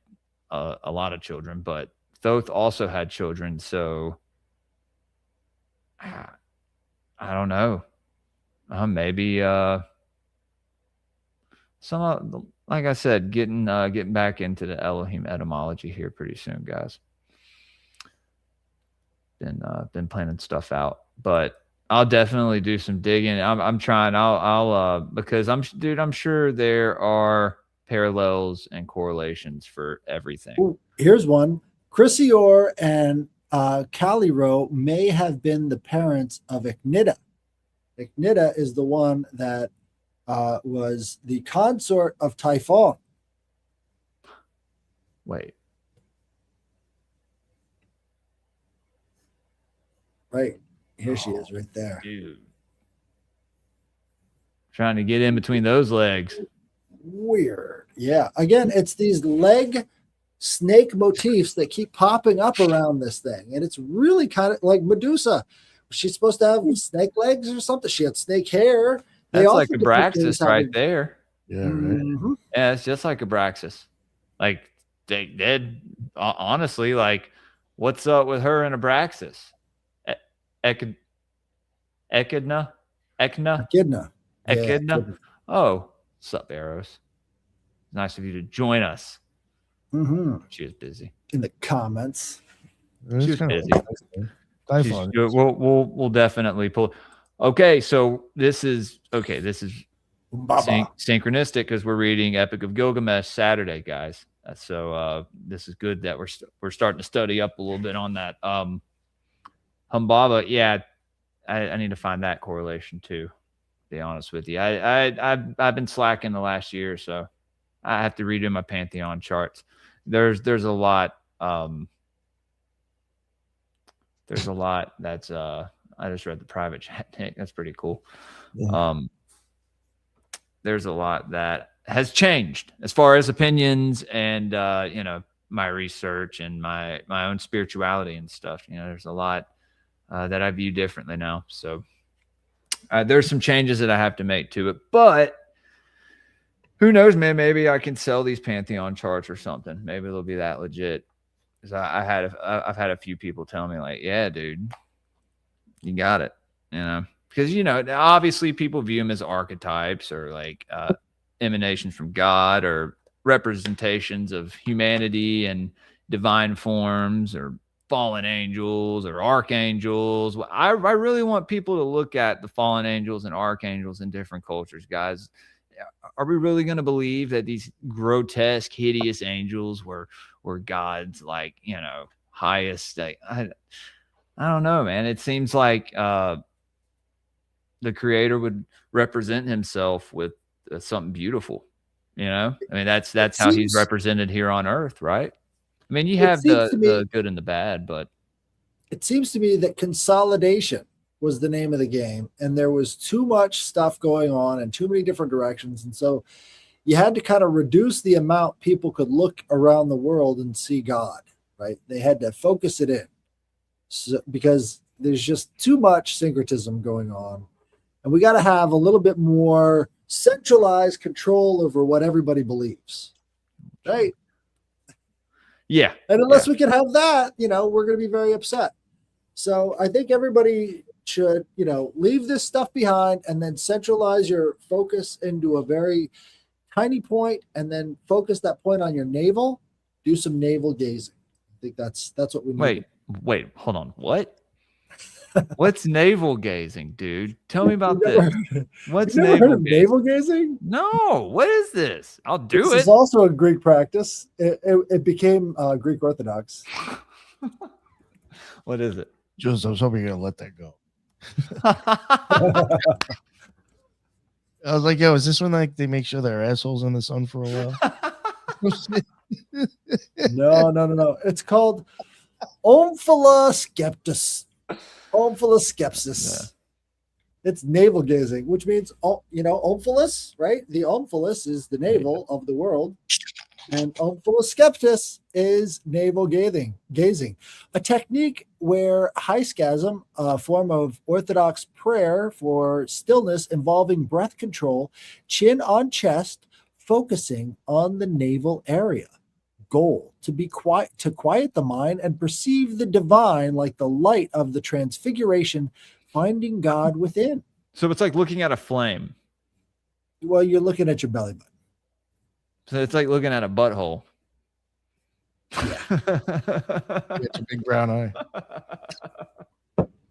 a lot of children, but Thoth also had children. So I don't know. Maybe some, like I said, getting back into the Elohim etymology here pretty soon, guys. Been planning stuff out, but I'll definitely do some digging. I'm trying. I'll because I'm sure there are parallels and correlations for everything. Ooh, here's one. Chrysaor and Caliro may have been the parents of Echnida. Echnida is the one that was the consort of Typhon. Wait. Right. Here she is right there. Dude. Trying to get in between those legs. Weird. Yeah. Again, it's these leg snake motifs that keep popping up around this thing. And it's really kind of like Medusa. She's supposed to have snake legs or something. She had snake hair. That's like Abraxas right there. Yeah, right. Mm-hmm. Yeah, it's just like Abraxas. Like, they did, honestly, like, what's up with her and Abraxas? Echidna. Oh, what's up, Arrows? Nice of you to join us. Mm-hmm. She was busy in the comments. She was busy. We'll definitely pull. Okay, so this is synchronistic because we're reading Epic of Gilgamesh Saturday, guys. So this is good that we're starting to study up a little bit on that. Humbaba, yeah, I need to find that correlation too. To be honest with you, I've been slacking the last year, so I have to redo my Pantheon charts. There's a lot. There's a lot that's I just read the private chat, Nick. That's pretty cool. Yeah. There's a lot that has changed as far as opinions and my research and my own spirituality and stuff. There's a lot that I view differently now. So there's some changes that I have to make to it, but who knows, man? Maybe I can sell these Pantheon charts or something. Maybe it'll be that legit. Because I've had a few people tell me, like, yeah, dude, you got it. Because obviously people view them as archetypes or like emanations from God or representations of humanity and divine forms or fallen angels or archangels. I really want people to look at the fallen angels and archangels in different cultures, guys. Are we really going to believe that these grotesque, hideous angels were God's, like, you know, highest? I don't know, man. It seems like the creator would represent himself with something beautiful. You know, I mean, that's how he's represented here on earth, right? I mean, you have the good and the bad, but it seems to me that consolidation was the name of the game, and there was too much stuff going on in too many different directions. And so you had to kind of reduce the amount people could look around the world and see God, right? They had to focus it in, because there's just too much syncretism going on. And we got to have a little bit more centralized control over what everybody believes, right? Yeah. And unless we can have that, you know, we're going to be very upset. So I think everybody should, you know, leave this stuff behind and then centralize your focus into a very tiny point, and then focus that point on your navel. Do some navel gazing. I think that's what we need. Wait, hold on. What? What's navel gazing, dude? Tell me about this. What's navel gazing? No. What is this? I'll do it. This is also a Greek practice. It became Greek Orthodox. What is it? Joseph, I was hoping you're gonna let that go. I was like, yo, is this when like they make sure their assholes in the sun for a while? No. It's called Omphala Skeptis. Omphala Skepsis. Yeah. It's navel gazing, which means, you know, omphalos, right? The omphalos is the navel of the world, and Omphala Skeptis is navel gazing, a technique where high scasm, a form of Orthodox prayer for stillness involving breath control, chin on chest, focusing on the navel area. Goal: to be quiet, to quiet the mind and perceive the divine like the light of the transfiguration, finding God within. So it's like looking at a flame. Well, you're looking at your belly button. So it's like looking at a butthole. Yeah. It's a big brown eye.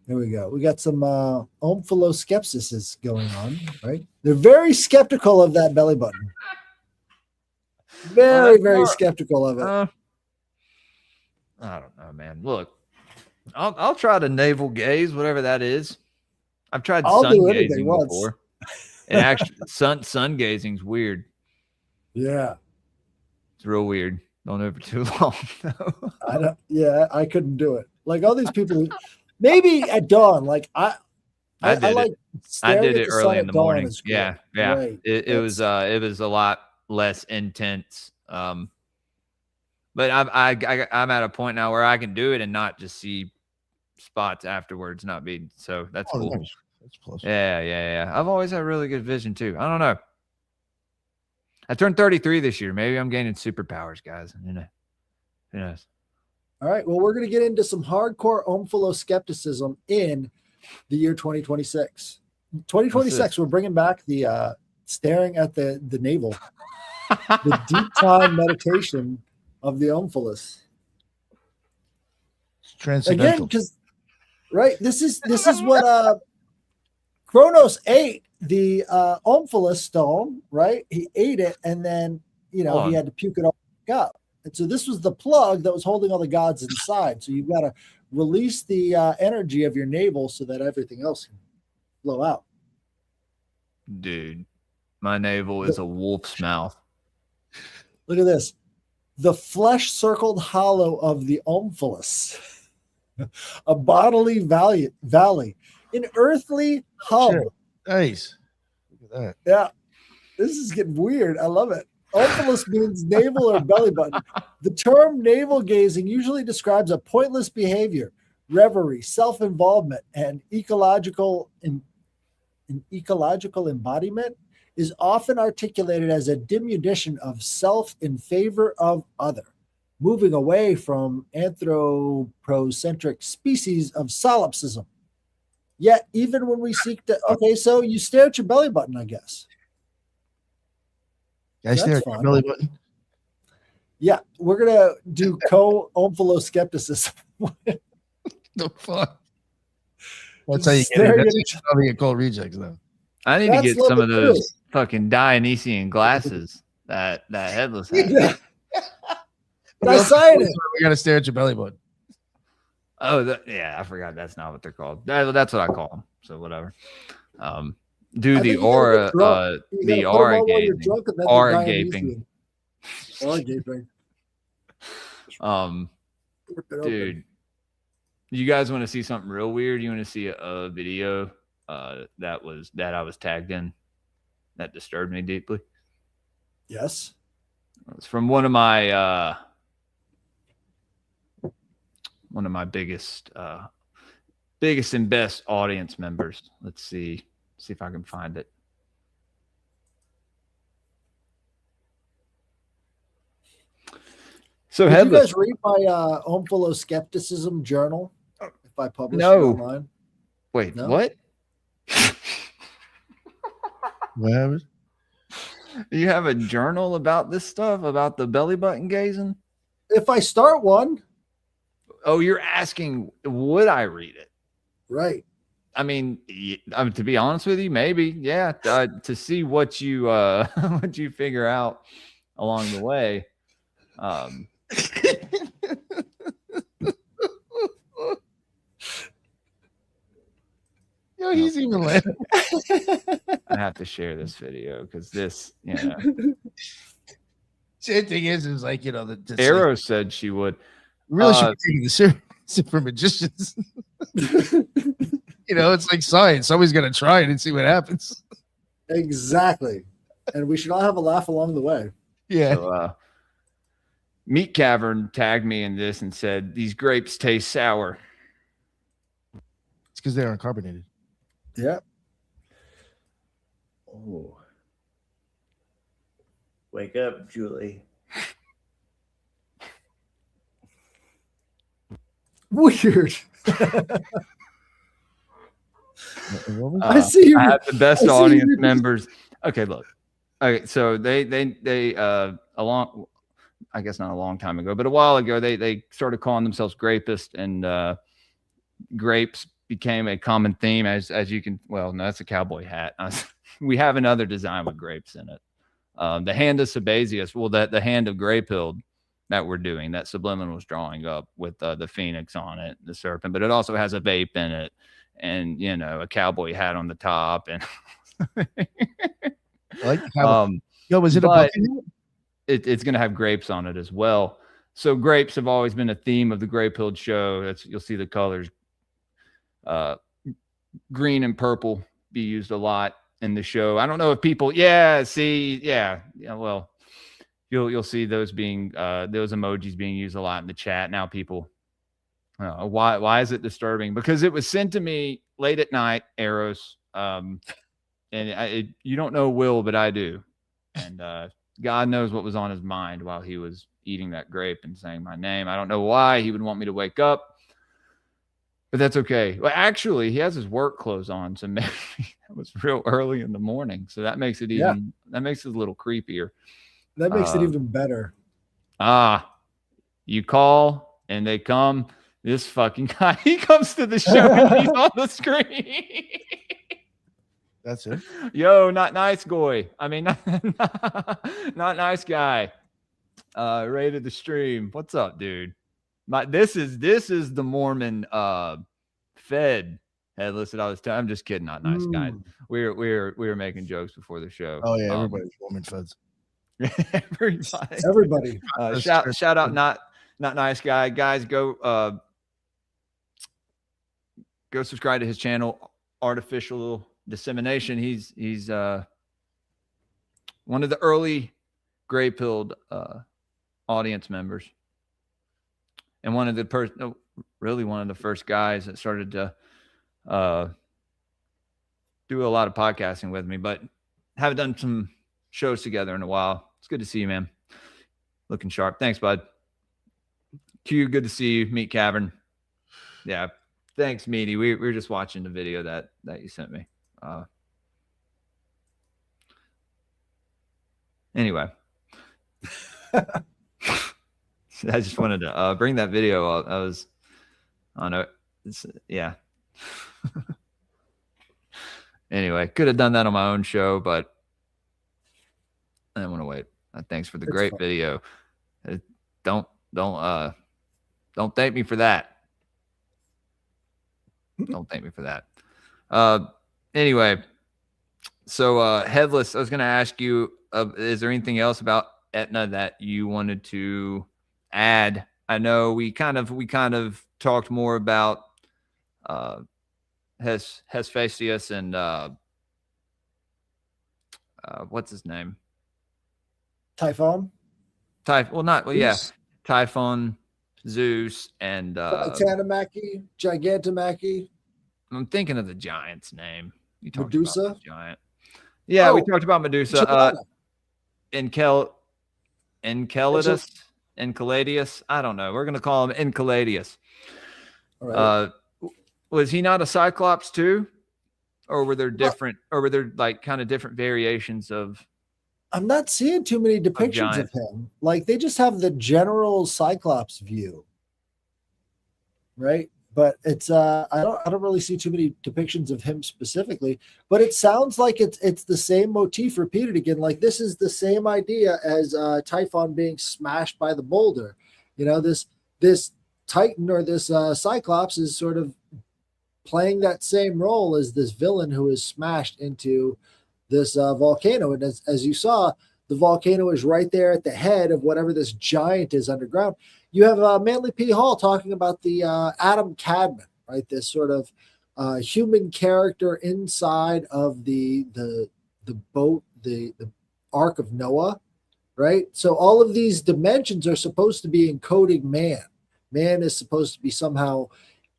There we go. We got some omphalosskepsis going on, right? They're very skeptical of that belly button. Very skeptical of it. I don't know, man. Look, I'll try to navel gaze, whatever that is. I've tried sun gazing before. And actually, sun gazing's weird. Yeah, it's real weird. Don't do it for too long. I couldn't do it. Like all these people, maybe at dawn. Like I did it early in the morning. Yeah. Right. It was a lot less intense. But I'm at a point now where I can do it and not just see spots afterwards, not be so. That's cool. That's close. Yeah. I've always had really good vision too. I don't know. I turned 33 this year. Maybe I'm gaining superpowers, guys. You know, who knows? All right. Well, we're going to get into some hardcore omphalosskepticism in the year 2026. 2026, we're bringing back the staring at the navel, the deep time meditation of the omphalos. Transcendental. Again, because this is what Kronos ate the omphalos stone, right? He ate it, and then he had to puke it all up. And so this was the plug that was holding all the gods inside. So you've got to release the energy of your navel so that everything else can flow out. Dude, my navel is a wolf's mouth. Look at this. The flesh-circled hollow of the omphalos. A bodily valley, an earthly hub. Sure. Nice. Look at that. Yeah. This is getting weird. I love it. Omphalos means navel or belly button. The term navel gazing usually describes a pointless behavior, reverie, self-involvement, and ecological embodiment is often articulated as a diminution of self in favor of other, moving away from anthropocentric species of solipsism. Yet, even when we seek to, so you stare at your belly button, I guess. I stare at your belly button. Yeah, we're gonna do co-omphaloskepticism. The fuck? That's how you get it. That's how you Occult Rejects, though. I need to get some of those fucking Dionysian glasses that Headless had. But I signed it. We gotta stare at your belly button. Oh, yeah, I forgot. That's not what they're called. That's what I call them. So whatever. Do the aura, the aura gaping, aura gaping, aura gaping. Dude, you guys want to see something real weird? You want to see a video that I was tagged in that disturbed me deeply? Yes. It's from one of my biggest and best audience members. Let's see if I can find it. So did you guys read my omphaloskepticism journal? If I publish it online? Wait, no? What? What happened? You have a journal about this stuff, about the belly button gazing? If I start one. Oh, you're asking, would I read it? Right. I mean, to be honest with you, maybe, yeah. To see what you what you figure out along the way. Yo, he's even laughing. I have to share this video because this, Same thing is like, the Arrow said she would. Really should be taking this serious for magicians. It's like science. Somebody's gonna try it and see what happens. Exactly. And we should all have a laugh along the way. Yeah. So, Meat Cavern tagged me in this and said, "These grapes taste sour." It's because they're uncarbonated. Yeah. Oh. Wake up, Julie. Weird. I see you. I have the best audience members. Okay, look. Okay, so they I guess not a long time ago, but a while ago, they started calling themselves grapists, and grapes became a common theme as you can. Well, no, that's a cowboy hat. We have another design with grapes in it. The hand of Sabazius. Well, the hand of Graypilled that we're doing, that Subliminal was drawing up with the phoenix on it, the serpent, but it also has a vape in it, and a cowboy hat on the top, and was it a bucket? It's going to have grapes on it as well. So grapes have always been a theme of the Graypilled show. You'll see the colors green and purple be used a lot in the show. I don't know if people, well, you'll see those being those emojis being used a lot in the chat now. People, why is it disturbing? Because it was sent to me late at night, Eros, and you don't know Will, but I do, and God knows what was on his mind while he was eating that grape and saying my name. I don't know why he would want me to wake up, but that's okay. Well, actually, he has his work clothes on, so maybe it was real early in the morning. So that makes it that makes it a little creepier. That makes it even better. You call and they come. This fucking guy, he comes to the show and he's on the screen. That's it. Yo, not nice guy. I mean, not nice guy. Rated the stream. What's up, dude? This is the Mormon Fed Headless. I'm just kidding. Not nice guy. We were making jokes before the show. Oh yeah, everybody's Mormon Feds. Everybody. Shout out, not nice guy. Guys, go subscribe to his channel, Artificial Dissemination. He's one of the early Graypilled audience members, and one of the first guys that started to do a lot of podcasting with me, but haven't done some shows together in a while. It's good to see you, man. Looking sharp. Thanks, bud. Q, good to see you. Meat Cavern. Yeah. Thanks, Meaty. We were just watching the video that you sent me. Anyway. I just wanted to bring that video up. I don't know. Yeah. Anyway, could have done that on my own show, but I didn't want to wait. Thanks for the great video. Don't thank me for that. Don't thank me for that. Anyway, so Headless, I was going to ask you, is there anything else about Etna that you wanted to add? I know we kind of talked more about Hephaestus and what's his name? Typhon. Typhon, Zeus, and Titanimachy, Gigantomachy. I'm thinking of the giant's name. You talked Medusa. About the giant. Yeah, we talked about Medusa. Enceladus. I don't know. We're gonna call him Enceladus. All right. Was he not a Cyclops too, or were there different, or were there like kind of different variations of? I'm not seeing too many depictions of him. Like they just have the general Cyclops view, right? But it's I don't really see too many depictions of him specifically. But it sounds like it's the same motif repeated again. Like this is the same idea as Typhon being smashed by the boulder. You know, this Titan or this Cyclops is sort of playing that same role as this villain who is smashed into this volcano. And as you saw, the volcano is right there at the head of whatever this giant is underground. You have Manly P. Hall talking about the Adam Cadman, right? This sort of human character inside of the boat, the Ark of Noah, right? So all of these dimensions are supposed to be encoding man. Man is supposed to be somehow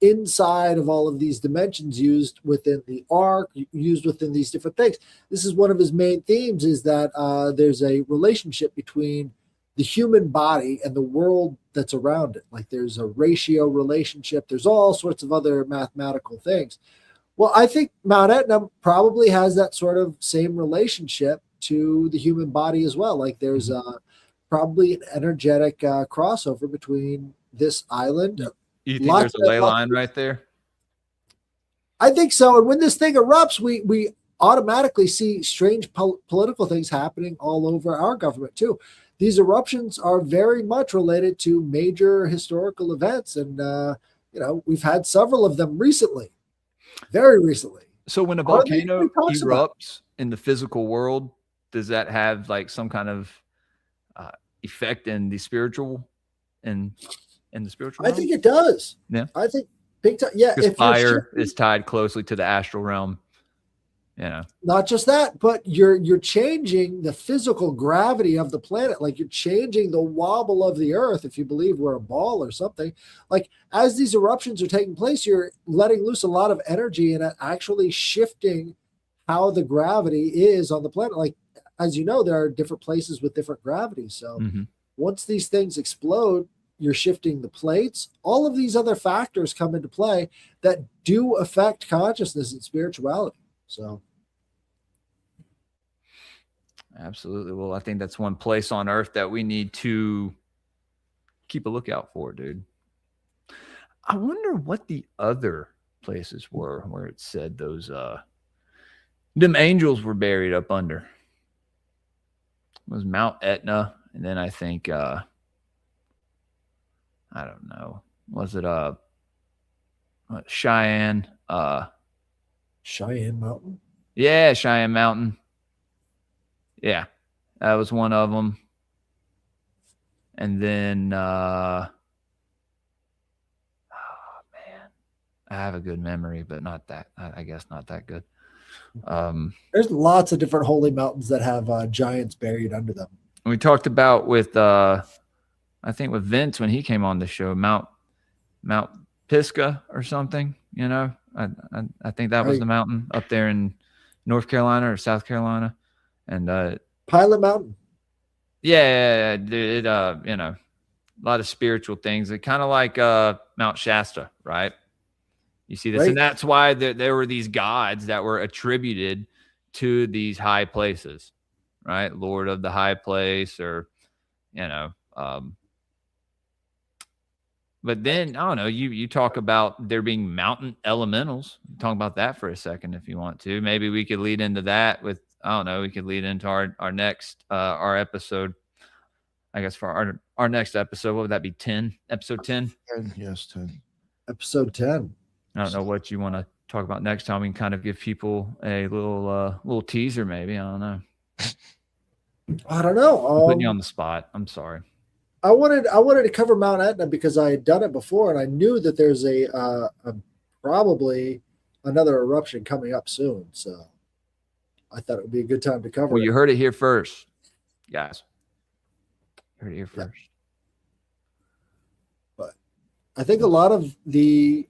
inside of all of these dimensions used within the ark, used within these different things. This is one of his main themes, is that there's a relationship between the human body and the world that's around it. Like there's a ratio relationship. There's all sorts of other mathematical things. Well, I think Mount Etna probably has that sort of same relationship to the human body as well. Like there's probably an energetic crossover between this island. You think there's a ley line right there? I think so. And when this thing erupts, we automatically see strange political things happening all over our government too. These eruptions are very much related to major historical events. And, we've had several of them recently, very recently. So when a volcano erupts in the physical world, does that have like some kind of effect in the spiritual in the spiritual realm? I think it does. Yeah. I think big time. Yeah. Because fire is tied closely to the astral realm. Not just that, but you're changing the physical gravity of the planet. Like you're changing the wobble of the earth. If you believe we're a ball or something, like as these eruptions are taking place, you're letting loose a lot of energy and actually shifting how the gravity is on the planet. Like, as you know, there are different places with different gravities. So once these things explode, you're shifting the plates. All of these other factors come into play that do affect consciousness and spirituality. So, absolutely. Well, I think that's one place on Earth that we need to keep a lookout for, dude. I wonder what the other places were where it said those them angels were buried up under. It was Mount Etna, and then I think I don't know. Was it Cheyenne? Cheyenne Mountain? Yeah, Cheyenne Mountain. Yeah, that was one of them. And then, oh man, I have a good memory, but not that. I guess not that good. There's lots of different holy mountains that have giants buried under them. We talked about with, I think with Vince when he came on the show, Mount Pisgah or something. I think that was the mountain up there in North Carolina or South Carolina, and Pilot Mountain. Yeah, dude, a lot of spiritual things. It kind of like Mount Shasta, right? You see this, and that's why there were these gods that were attributed to these high places, right? Lord of the high place, or But then I don't know. You talk about there being mountain elementals. Talk about that for a second if you want to. Maybe we could lead into that with I don't know. We could lead into our next our episode. I guess for our next episode, what would that be? 10, episode 10. 10, yes, 10. Episode 10. I don't know what you want to talk about next time. We can kind of give people a little teaser, maybe. I don't know. I don't know. I'm putting you on the spot. I'm sorry. I wanted to cover Mount Etna because I had done it before, and I knew that there's a probably another eruption coming up soon. So I thought it would be a good time to cover. Well, you heard it here first, guys. You heard it here first. Yeah. But I think a lot of the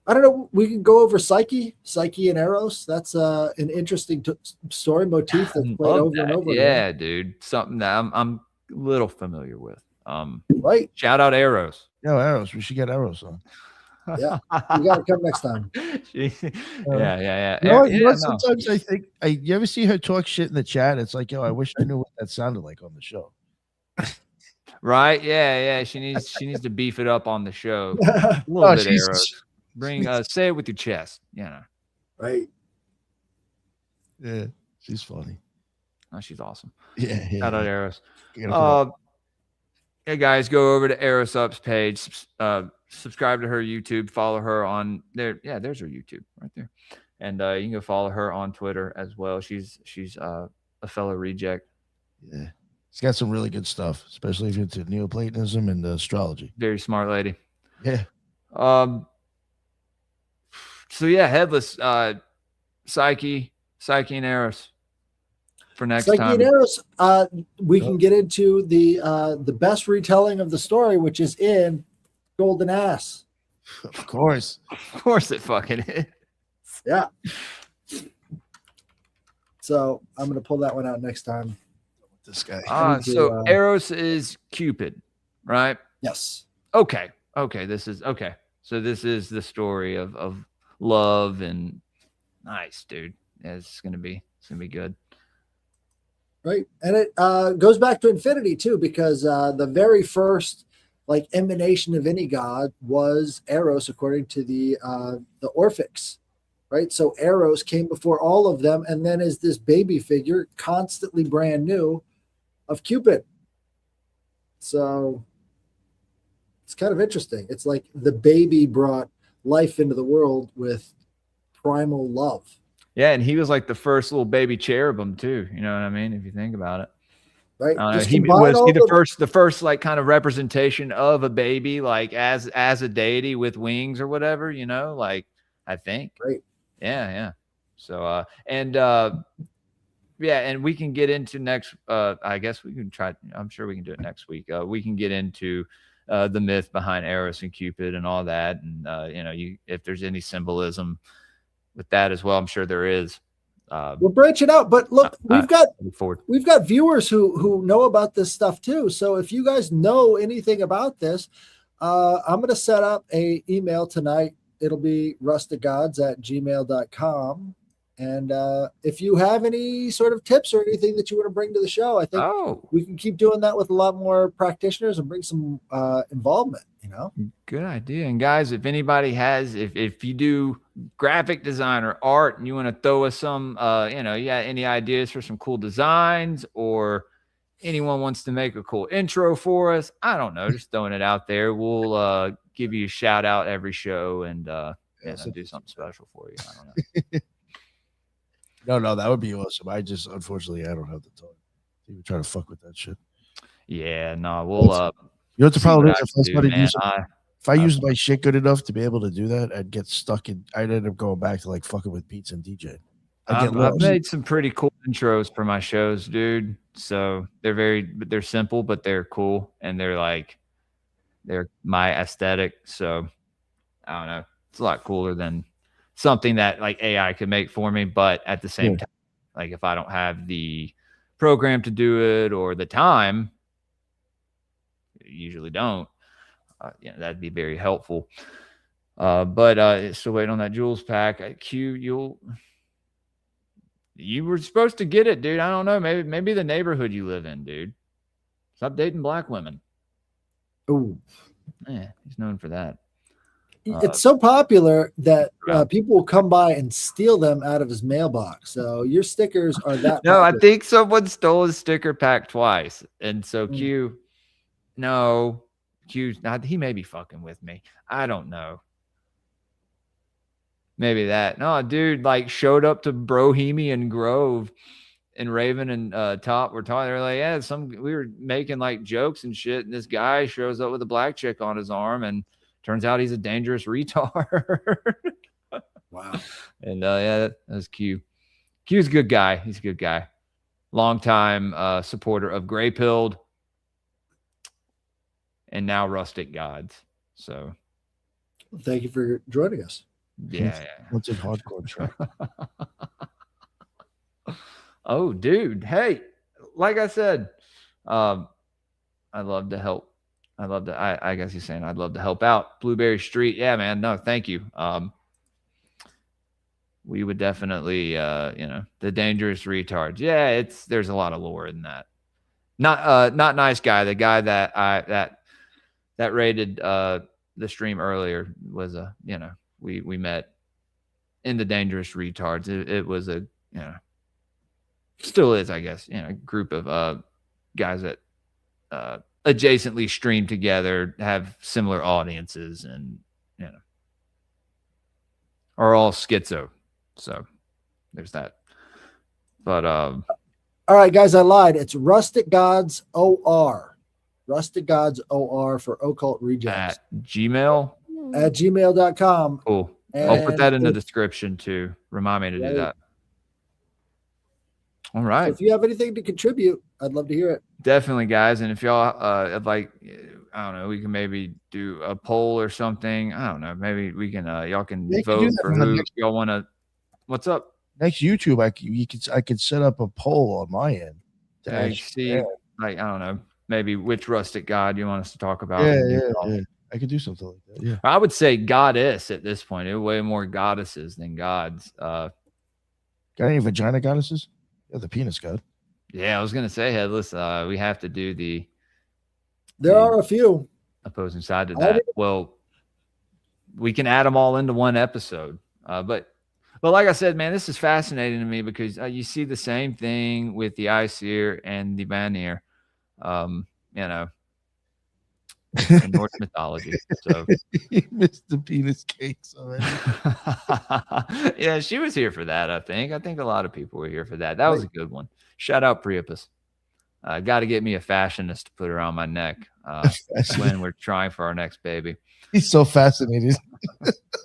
I don't know. We can go over Psyche and Eros. That's an interesting story motif that's played over and over. Yeah, again. Dude, something that I'm a little familiar with. Right. Shout out Eros. No, Eros. We should get Eros on. Yeah, you got to come next time. Yeah. You know, sometimes I think you ever see her talk shit in the chat? It's like, yo, I wish I knew what that sounded like on the show. Right? Yeah. She needs to beef it up on the show. A little bit, Eros. Bring say it with your chest, you know. Right. Yeah, she's funny. Oh, she's awesome. Yeah. Shout out Eros. Hey guys, go over to Eros Up's page. Subscribe to her YouTube. Follow her on there. Yeah, there's her YouTube right there. And you can go follow her on Twitter as well. She's a fellow reject. Yeah, she's got some really good stuff, especially if you're into Neoplatonism and astrology. Very smart lady. Yeah. So yeah, Headless, Psyche and Eros for next time. Psyche and Eros, we can get into the best retelling of the story, which is in Golden Ass. Of course it fucking is. Yeah. So I'm gonna pull that one out next time. This guy. So Eros is Cupid, right? Yes. Okay. This is okay. So this is the story of love and nice, dude. Yeah, it's gonna be good. Right. And it goes back to infinity too, because the very first like emanation of any god was Eros, according to the Orphics. Right. So Eros came before all of them, and then is this baby figure, constantly brand new, of Cupid. So it's kind of interesting. It's like the baby brought life into the world with primal love. Yeah, and he was like the first little baby cherubim too. You know what I mean? If you think about it, right? He was the first like kind of representation of a baby, like as a deity with wings or whatever. You know, like I think. Right. Yeah. So and we can get into next. I guess we can try. I'm sure we can do it next week. We can get into the myth behind Eros and Cupid and all that, and if there's any symbolism with that as well, I'm sure there is. We'll branch it out, but look, we've got viewers who know about this stuff too. So if you guys know anything about this, I'm going to set up a email tonight. It'll be rusticgods@gmail.com. And if you have any sort of tips or anything that you want to bring to the show, I think we can keep doing that with a lot more practitioners and bring some involvement, Good idea. And guys, if anybody has, if you do graphic design or art and you want to throw us some, you got any ideas for some cool designs, or anyone wants to make a cool intro for us, I don't know, just throwing it out there. We'll give you a shout out every show and do something special for you. I don't know. No, that would be awesome. Unfortunately, I don't have the time. You would try to fuck with that shit. Yeah, no, we'll. You know what the problem is? If I used my shit good enough to be able to do that, I'd get stuck in. I'd end up going back to like fucking with beats and DJ. I've made some pretty cool intros for my shows, dude. So they're simple, but they're cool, and they're my aesthetic. So I don't know. It's a lot cooler than something that like AI could make for me, but at the same time, like if I don't have the program to do it or the time, usually don't, that'd be very helpful. But still waiting on that Jules pack. You were supposed to get it, dude. I don't know. Maybe the neighborhood you live in, dude. Stop dating black women. Ooh. Yeah, he's known for that. It's so popular that people will come by and steal them out of his mailbox. So your stickers are that No, popular. I think someone stole his sticker pack twice. And so Q, Q's not, he may be fucking with me. I don't know. Maybe that. No, dude, like showed up to Bohemian Grove and Raven and Top were talking. They were like, yeah, we were making like jokes and shit. And this guy shows up with a black chick on his arm and turns out he's a dangerous retard. Wow. And yeah, that was Q. Q's a good guy. He's a good guy. Longtime supporter of Grey Pilled and now Rustic Gods. So thank you for joining us. Yeah. What's it hardcore track? Oh, dude. Hey, like I said, I'd love to help. I guess he's saying I'd love to help out. Blueberry Street. Yeah, man. No, thank you. We would definitely, the dangerous retards. Yeah, there's a lot of lore in that. Not nice guy. The guy that rated the stream earlier was we met in the dangerous retards. It was a still is, I guess, group of guys that adjacently stream together, have similar audiences, and are all schizo. So there's that. But all right, guys, I lied. It's Rustic Gods OR. Rustic Gods OR for Occult Rejects. At Gmail? At gmail.com. Cool. I'll put that in the description too. Remind me to do that. All right. So if you have anything to contribute, I'd love to hear it. Definitely, guys. And if y'all I don't know, we can maybe do a poll or something. I don't know. Maybe we can y'all can vote for who y'all want to. What's up? Next YouTube, I could set up a poll on my end. I don't know, maybe which Rustic God you want us to talk about. Yeah. I could do something like that. Yeah. I would say goddess at this point. There are way more goddesses than gods. Got any vagina goddesses? Yeah, the penis god. Yeah, I was gonna say headless. We have to do There are a few opposing side to that. Well, we can add them all into one episode. But like I said, man, this is fascinating to me because you see the same thing with the Aesir and the Vanir. In Norse mythology. So you missed the penis cakes already. Yeah, she was here for that, I think. I think a lot of people were here for that. That was a good one. Shout out Priapus. Got to get me a fashionist to put around my neck when we're trying for our next baby. He's so fascinated.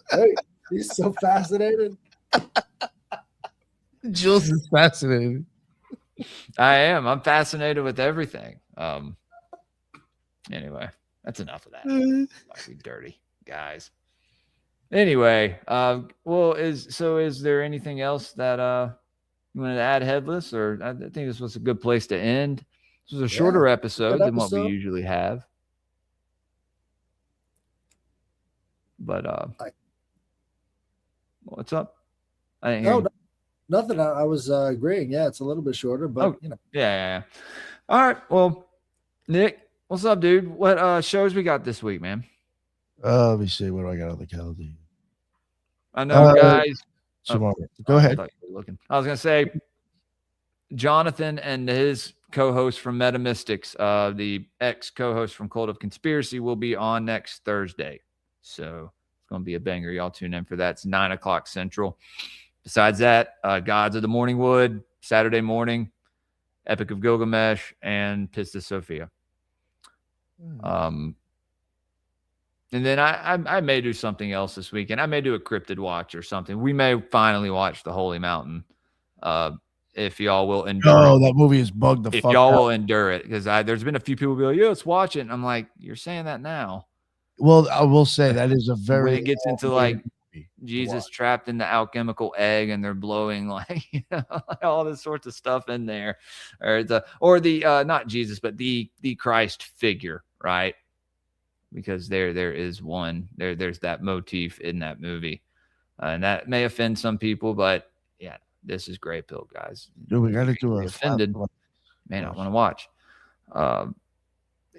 Hey, he's so fascinated. Jules is fascinated. I am. I'm fascinated with everything. Anyway, that's enough of that. Like we dirty guys. Anyway, is there anything else that you wanted to add, Headless? Or I think this was a good place to end. This was a shorter episode than what we usually have. But what's up? I didn't hear nothing. I was agreeing. Yeah, it's a little bit shorter, but Yeah. All right. Well, Nick, what's up, dude? What shows we got this week, man? Let me see. What do I got on the calendar? I know, guys. Go ahead. I was gonna say, Jonathan and his co-host from Metamystics, the ex-co-host from Cult of Conspiracy, will be on next Thursday. So it's gonna be a banger. Y'all tune in for that. It's 9:00 Central. Besides that, Gods of the Morning Wood, Saturday morning, Epic of Gilgamesh, and Pistis Sophia. And then I may do something else this weekend. I may do a cryptid watch or something. We may finally watch The Holy Mountain. If y'all will endure it. That movie is bugged the fuck out. If y'all will endure it. Because there's been a few people be like, yeah, let's watch it. And I'm like, you're saying that now. Well, I will say that is a very... When it gets into like Jesus trapped in the alchemical egg and they're blowing like, all this sorts of stuff in there. Or the not Jesus, but the Christ figure, right? Because there is one. There's that motif in that movie. And that may offend some people, but yeah, this is Grey Pill, guys. Dude, we got to do offended. Man, I want to watch.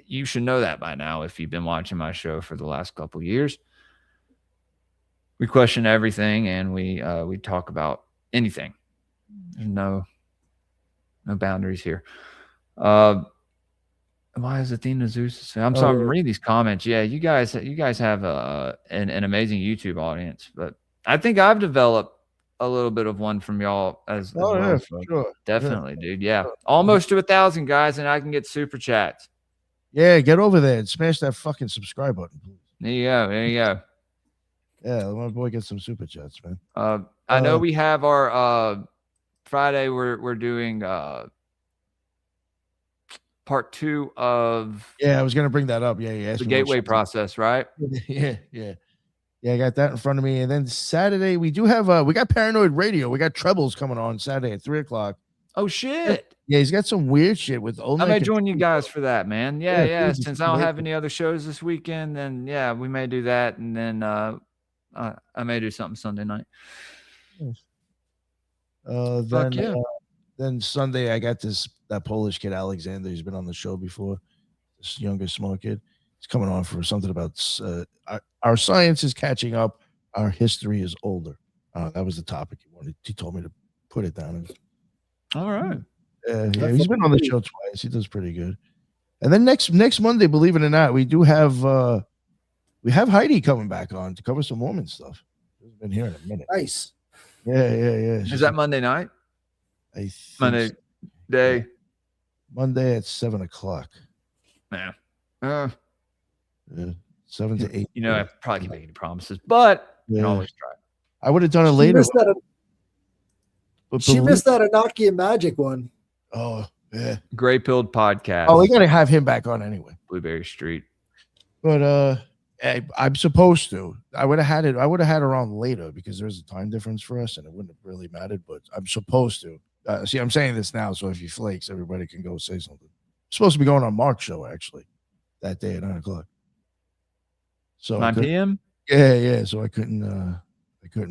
you should know that by now if you've been watching my show for the last couple of years. We question everything, and we talk about anything. There's no boundaries here. Why is Athena Zeus? I'm sorry, I'm reading these comments. Yeah, you guys have an amazing YouTube audience, but I think I've developed a little bit of one from y'all as well. Yeah, for sure. Definitely, dude. Yeah, almost to 1,000 guys, and I can get super chats. Yeah, get over there and smash that fucking subscribe button, please. There you go. There you go. Yeah, let my boy get some super chats, man. I know we have our Friday. We're doing part 2 of. Yeah, I was gonna bring that up. Yeah. The gateway process, right? Yeah. I got that in front of me. And then Saturday we do have we got Paranoid Radio. We got Trebles coming on Saturday at 3:00. Oh shit! Yeah, he's got some weird shit with. I may join you guys for that, man. Yeah. Since I don't have any other shows this weekend, then yeah, we may do that, and then I may do something Sunday night. Then Sunday I got that Polish kid Alexander. He's been on the show before. This younger small kid. He's coming on for something about our science is catching up. Our history is older. That was the topic he wanted. He told me to put it down. All right. Yeah, he's been on the show twice. He does pretty good. And then next Monday, believe it or not, we do have Heidi coming back on to cover some Mormon stuff. She's been here in a minute. Nice. Yeah. Is that Monday night? Monday day. Monday at 7:00. Yeah. 7 to 8. I probably can't make any promises, but you can always try. I would have done it later. She missed that Enochian Magic one. Oh, yeah. Gray Pilled Podcast. Oh, we got to have him back on anyway. Blueberry Street. But I'm supposed to. I would have had her on later because there's a time difference for us and it wouldn't have really mattered, but I'm supposed to. See, I'm saying this now, so if he flakes, everybody can go say something. I'm supposed to be going on Mark's show, actually, that day at 9:00. So 9 p.m.? Yeah. So I couldn't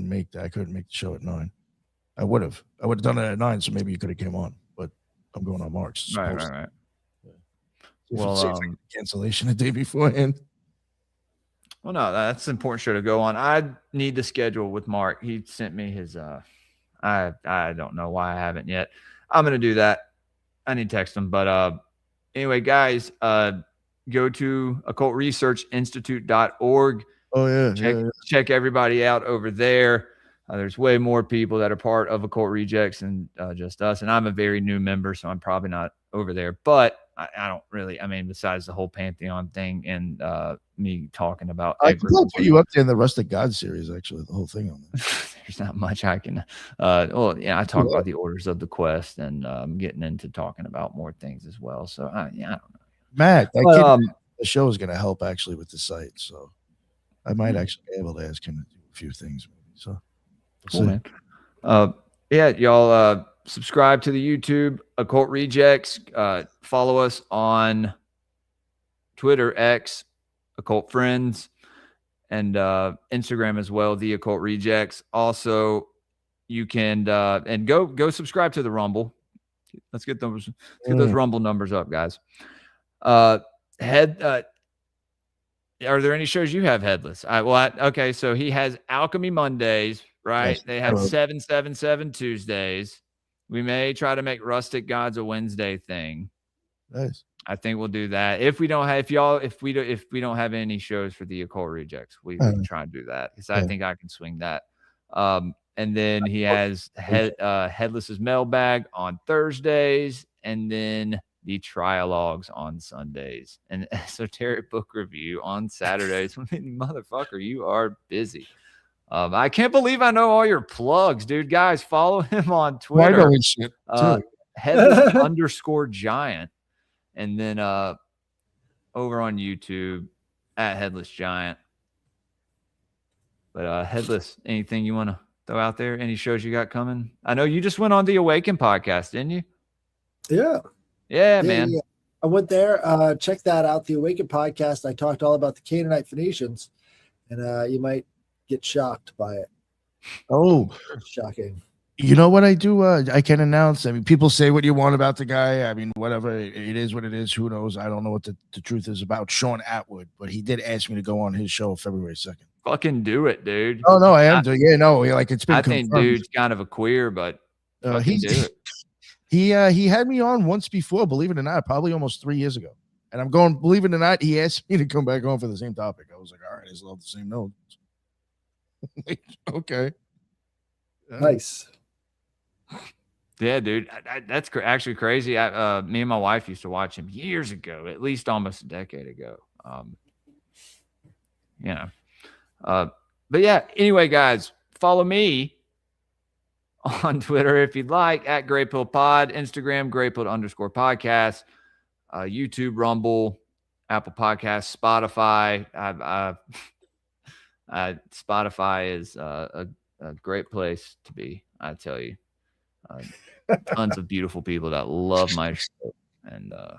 make that. I couldn't make the show at 9. I would have done it at 9, so maybe you could have came on, but I'm going on Mark's. Right. Yeah. Well, cancellation the day beforehand. Well, no, that's an important show to go on. I need to schedule with Mark. He sent me his I don't know why I haven't yet. I'm gonna do that. I need to text him. But anyway, guys, go to occultresearchinstitute.org. Oh yeah. Check everybody out over there. There's way more people that are part of Occult Rejects than just us. And I'm a very new member, so I'm probably not over there. But I don't really, besides the whole Pantheon thing and me talking about. I can put you up there in the Rustic God series, actually, the whole thing on there. There's not much I can. I talk about the Orders of the Quest and getting into talking about more things as well. So, I don't know. Matt, the show is going to help actually with the site. So I might actually be able to ask him to do a few things. Maybe. So. Cool, man. Y'all subscribe to the YouTube Occult Rejects. Follow us on Twitter, X, Occult Friends, and Instagram as well, the Occult Rejects. Also, you can and go subscribe to the Rumble. Let's get those Rumble numbers up, guys. Are there any shows you have headless? Okay, so he has Alchemy Mondays. Right. Yes. They have 777 Tuesdays. We may try to make Rustic Gods a Wednesday thing. Nice. I think we'll do that. If we don't have any shows for the Occult Rejects, we can try and do that because I think I can swing that. And then he has Headless's Mailbag on Thursdays, and then the Trialogues on Sundays, and Esoteric Book Review on Saturdays. Motherfucker, you are busy. I can't believe I know all your plugs, dude. Guys, follow him on Twitter. Headless_giant. And then over on YouTube at Headless Giant. But Headless, anything you want to throw out there? Any shows you got coming? I know you just went on the Awaken podcast, didn't you? Yeah, man. Yeah. I went there. Check that out. The Awaken podcast. I talked all about the Canaanite Phoenicians, and you might get shocked by it. Oh, shocking. You know what I do? I can announce. I mean, people say what you want about the guy. I mean, whatever. It is what it is. Who knows? I don't know what the truth is about Sean Atwood, but he did ask me to go on his show February 2nd. Fucking do it, dude. Oh, no, I am doing. Yeah, no, like it's been I confirmed. think dude's kind of a queer, but fucking do it. He had me on once before, believe it or not, probably almost 3 years ago. And I'm going, believe it or not, he asked me to come back on for the same topic. I was like, all right, I still have the same notes. Like, okay. Nice. Yeah, dude, that's actually crazy. Me and my wife used to watch him years ago, at least almost a decade ago. But yeah. Anyway, guys, follow me on Twitter if you'd like at Grey Pill Pod, Instagram GreyPill_podcast, YouTube, Rumble, Apple Podcasts, Spotify. Spotify is a great place to be, I tell you. Tons of beautiful people that love my show. And yeah.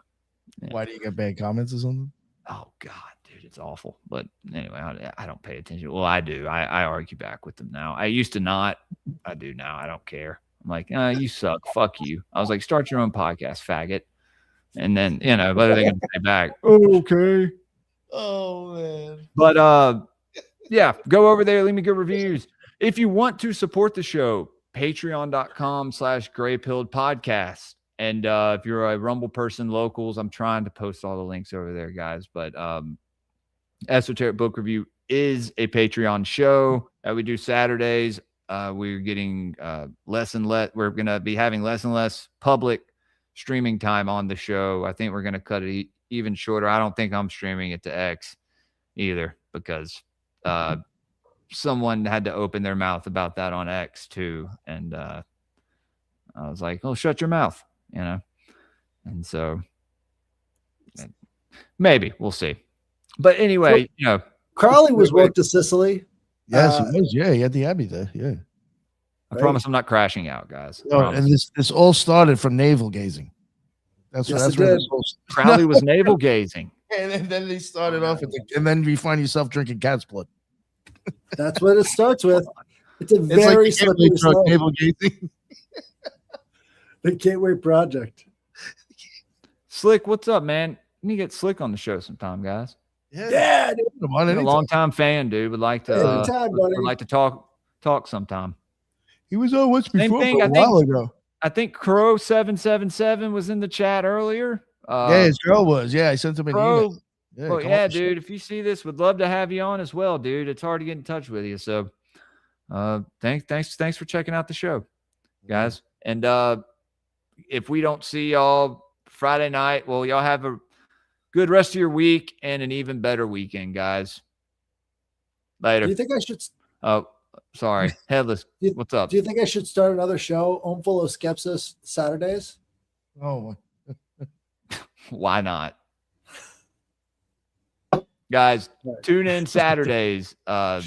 Why do you get bad comments or something? Oh God, dude, it's awful. But anyway, I don't pay attention. Well, I do. I argue back with them now. I used to not. I do now. I don't care. I'm like, you suck. Fuck you. I was like, start your own podcast, faggot. And then, what are they going to say back? Oh, okay. Oh man. But yeah, go over there. Leave me good reviews. If you want to support the show, patreon.com/graypilledpodcast. And if you're a Rumble person, locals, I'm trying to post all the links over there, guys. But Esoteric Book Review is a Patreon show that we do Saturdays. We're getting we're going to be having less and less public streaming time on the show. I think we're going to cut it even shorter. I don't think I'm streaming it to X either, because someone had to open their mouth about that on X too. And I was like, oh, shut your mouth, And so maybe we'll see. But anyway, Crowley was woke to Sicily. Yes, he was. Yeah, he had the Abbey there. Yeah. I promise I'm not crashing out, guys. No, and this all started from navel gazing. That's where this all started. Crowley was navel gazing. And then they started off with and then you find yourself drinking cat's blood. That's what it starts with. It's a very slippery slope. Navel gazing. The Gateway Project. Slick, what's up, man? You need to get Slick on the show sometime, guys. Yeah, dude. I'm a long-time fan, dude. Would like to talk sometime. He was on once before, a while ago. I think Crow777 was in the chat earlier. Yeah, his girl was. Yeah, I sent him an email. Yeah, well, yeah, dude. If you see this, would love to have you on as well, dude. It's hard to get in touch with you. So, thanks for checking out the show, guys. And if we don't see y'all Friday night, well, y'all have a good rest of your week and an even better weekend, guys. Later. Do you think I should? Oh, sorry, Headless. What's up? Do you think I should start another show, Omful of Skepsis, Saturdays? Oh, why not? Guys, tune in Saturdays to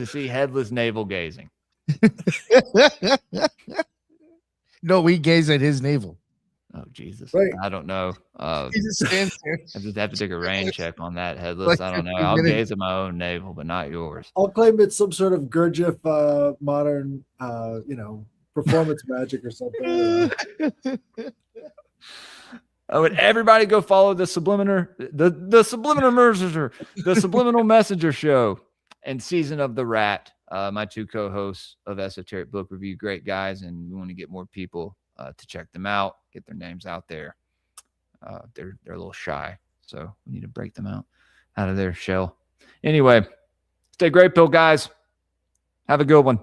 see Headless navel gazing. No, we gaze at his navel. Oh, Jesus. Right. I don't know. He just stands there. I just have to take a rain check on that, Headless. I don't know. I'll gaze at my own navel, but not yours. I'll claim it's some sort of Gurdjieff modern, performance magic or something. Would everybody go follow the Subliminal Messenger show and Season of the Rat, my two co-hosts of Esoteric Book Review, great guys, and we want to get more people to check them out, get their names out there. They're a little shy, so we need to break them out of their shell. Anyway, stay great, Pill guys. Have a good one.